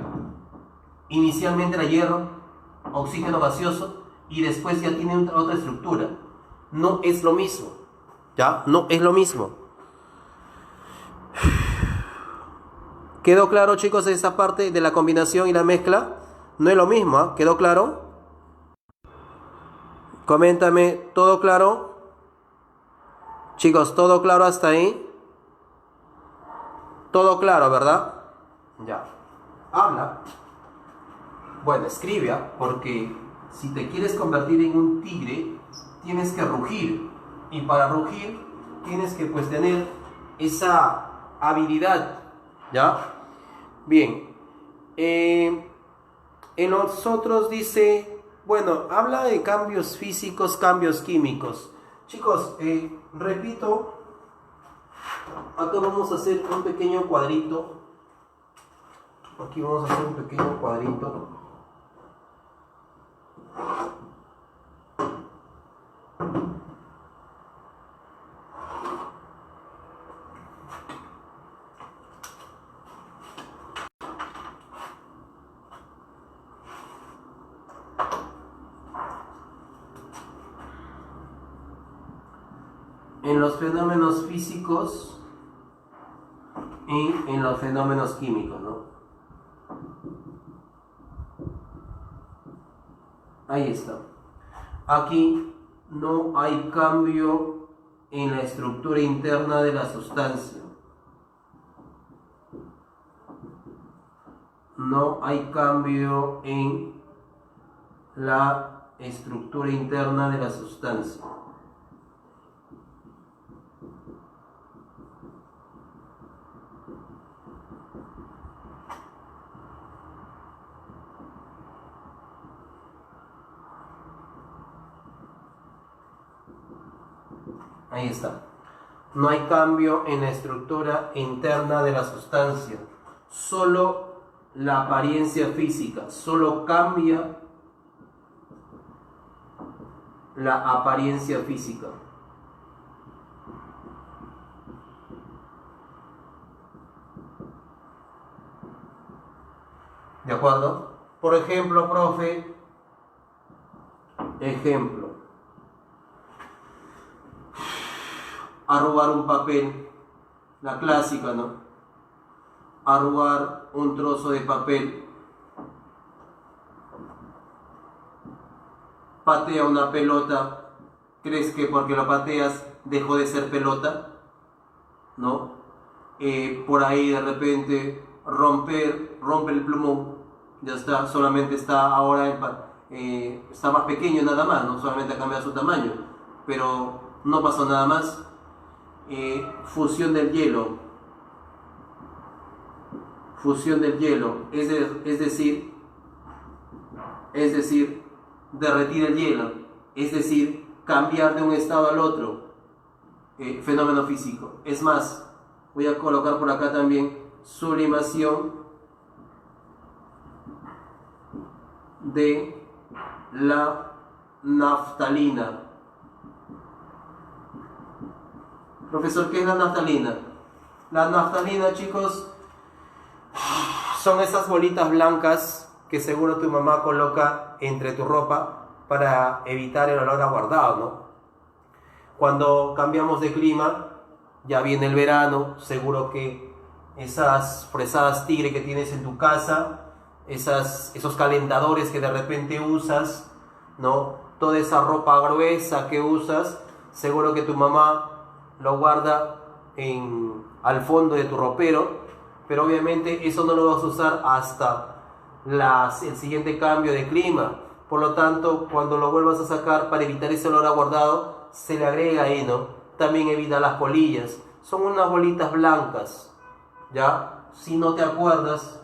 Inicialmente era hierro, oxígeno gaseoso, y después ya tiene otra estructura. No es lo mismo. ¿Ya? No es lo mismo. ¿Quedó claro, chicos, esa parte de la combinación y la mezcla? No es lo mismo, ¿eh? ¿Quedó claro? Coméntame, ¿todo claro? Chicos, ¿todo claro hasta ahí? Todo claro, ¿verdad? Ya. Habla. Bueno, escribe, ¿eh? Porque si te quieres convertir en un tigre, tienes que rugir. Y para rugir, tienes que tener esa habilidad. ¿Ya? Bien. En los otros dice, bueno, habla de cambios físicos, cambios químicos. Chicos, repito, acá vamos a hacer un pequeño cuadrito. Aquí vamos a hacer un pequeño cuadrito. En los fenómenos físicos y en los fenómenos químicos, ¿no? Ahí está. Aquí no hay cambio en la estructura interna de la sustancia. No hay cambio en la estructura interna de la sustancia. Ahí está. No hay cambio en la estructura interna de la sustancia. Solo la apariencia física. Solo cambia la apariencia física. ¿De acuerdo? Por ejemplo, profe. Ejemplo. Arrugar un papel, la clásica, ¿no? Arrugar un trozo de papel. Patea una pelota, ¿crees que porque lo pateas dejó de ser pelota? ¿No? Por ahí de repente rompe el plumón, ya está, solamente está ahora, está más pequeño nada más, no solamente ha cambiado su tamaño, pero no pasó nada más. Fusión del hielo, es decir, derretir el hielo, es decir, cambiar de un estado al otro, fenómeno físico. Es más, voy a colocar por acá también sublimación de la naftalina. Profesor, ¿qué es la naftalina? La naftalina, chicos, son esas bolitas blancas que seguro tu mamá coloca entre tu ropa para evitar el olor a guardado, ¿no? Cuando cambiamos de clima, ya viene el verano, seguro que esas fresadas tigre que tienes en tu casa, esos calentadores que de repente usas, ¿no? Toda esa ropa gruesa que usas, seguro que tu mamá lo guarda al fondo de tu ropero, pero obviamente eso no lo vas a usar hasta el siguiente cambio de clima. Por lo tanto, cuando lo vuelvas a sacar para evitar ese olor a guardado, se le agrega ahí, ¿no? También evita las polillas. Son unas bolitas blancas, ¿ya? Si no te acuerdas,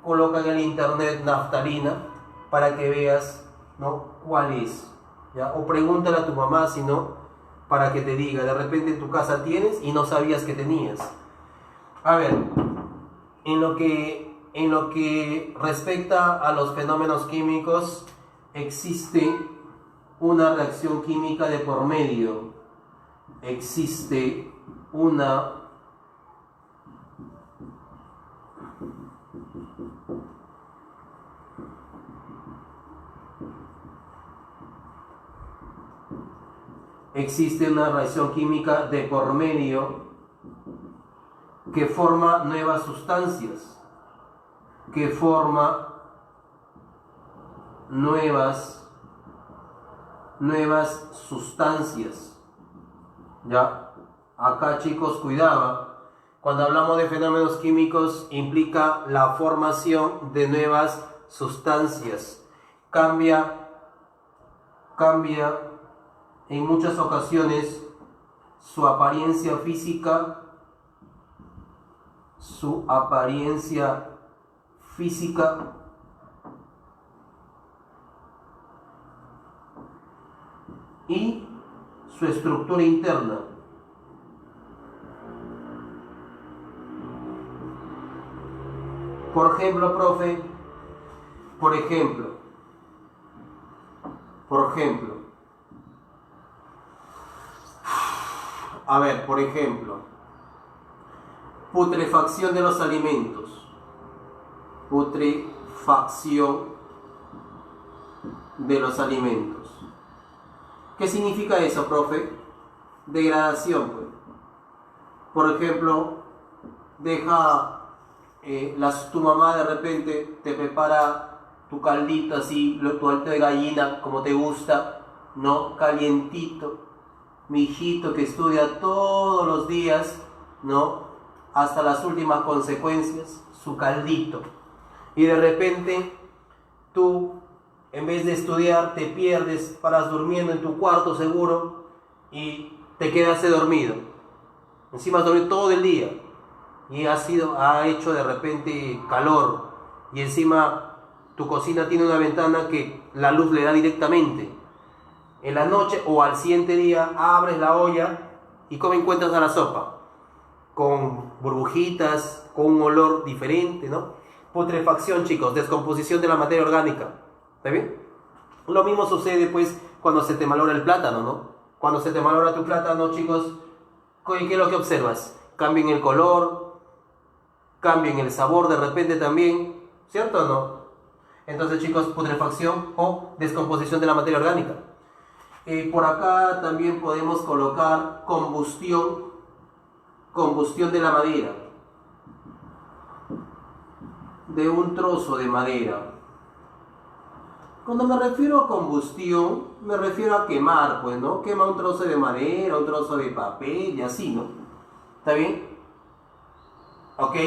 coloca en el internet naftalina para que veas, ¿no?, cuál es, ¿ya? O pregúntale a tu mamá, si no, para que te diga. De repente en tu casa tienes y no sabías que tenías. A ver, en lo que respecta a los fenómenos químicos, existe una reacción química de por medio. Existe una reacción química de por medio que forma nuevas sustancias, que forma nuevas sustancias. ¿Ya? Acá, chicos, cuidado. Cuando hablamos de fenómenos químicos, implica la formación de nuevas sustancias. Cambia en muchas ocasiones su apariencia física, y su estructura interna. Por ejemplo, profe, por ejemplo, putrefacción de los alimentos. ¿Qué significa eso, profe? Degradación, pues. Por ejemplo, tu mamá de repente te prepara tu caldito así, tu alto de gallina, como te gusta, ¿no? Calientito. Mi hijito que estudia todos los días, ¿no?, hasta las últimas consecuencias, su caldito. Y de repente tú, en vez de estudiar, te pierdes, paras durmiendo en tu cuarto seguro y te quedaste dormido. Encima has dormido todo el día y ha hecho de repente calor, y encima tu cocina tiene una ventana que la luz le da directamente. En la noche o al siguiente día abres la olla y ¿cómo encuentras a la sopa? Con burbujitas, con un olor diferente, ¿no? Putrefacción, chicos, descomposición de la materia orgánica. ¿Está bien? Lo mismo sucede, pues, cuando se te malogra el plátano, ¿no? Cuando se te malogra tu plátano, chicos, ¿qué es lo que observas? Cambio en el color, cambio en el sabor de repente también, ¿cierto o no? Entonces, chicos, putrefacción o descomposición de la materia orgánica. Por acá también podemos colocar combustión de la madera, de un trozo de madera. Cuando me refiero a combustión, me refiero a quemar, pues, ¿no? Quema un trozo de madera, un trozo de papel y así, ¿no? ¿Está bien? ¿Ok?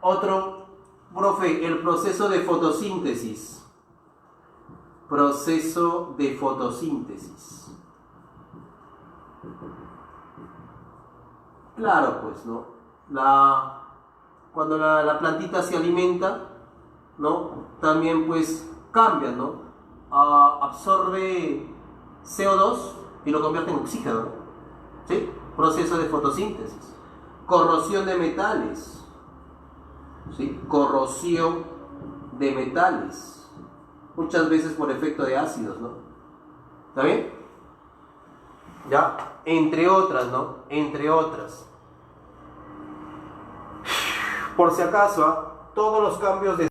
Otro, profe, el proceso de fotosíntesis. Claro, pues, ¿no? Cuando la plantita se alimenta, ¿no?, también pues cambia, ¿no? Absorbe CO2 y lo convierte en oxígeno, ¿no? ¿Sí? Proceso de fotosíntesis. Corrosión de metales, ¿sí? Corrosión de metales. Muchas veces por efecto de ácidos, ¿no? ¿Está bien? Ya, entre otras, ¿no? Entre otras. Por si acaso, todos los cambios de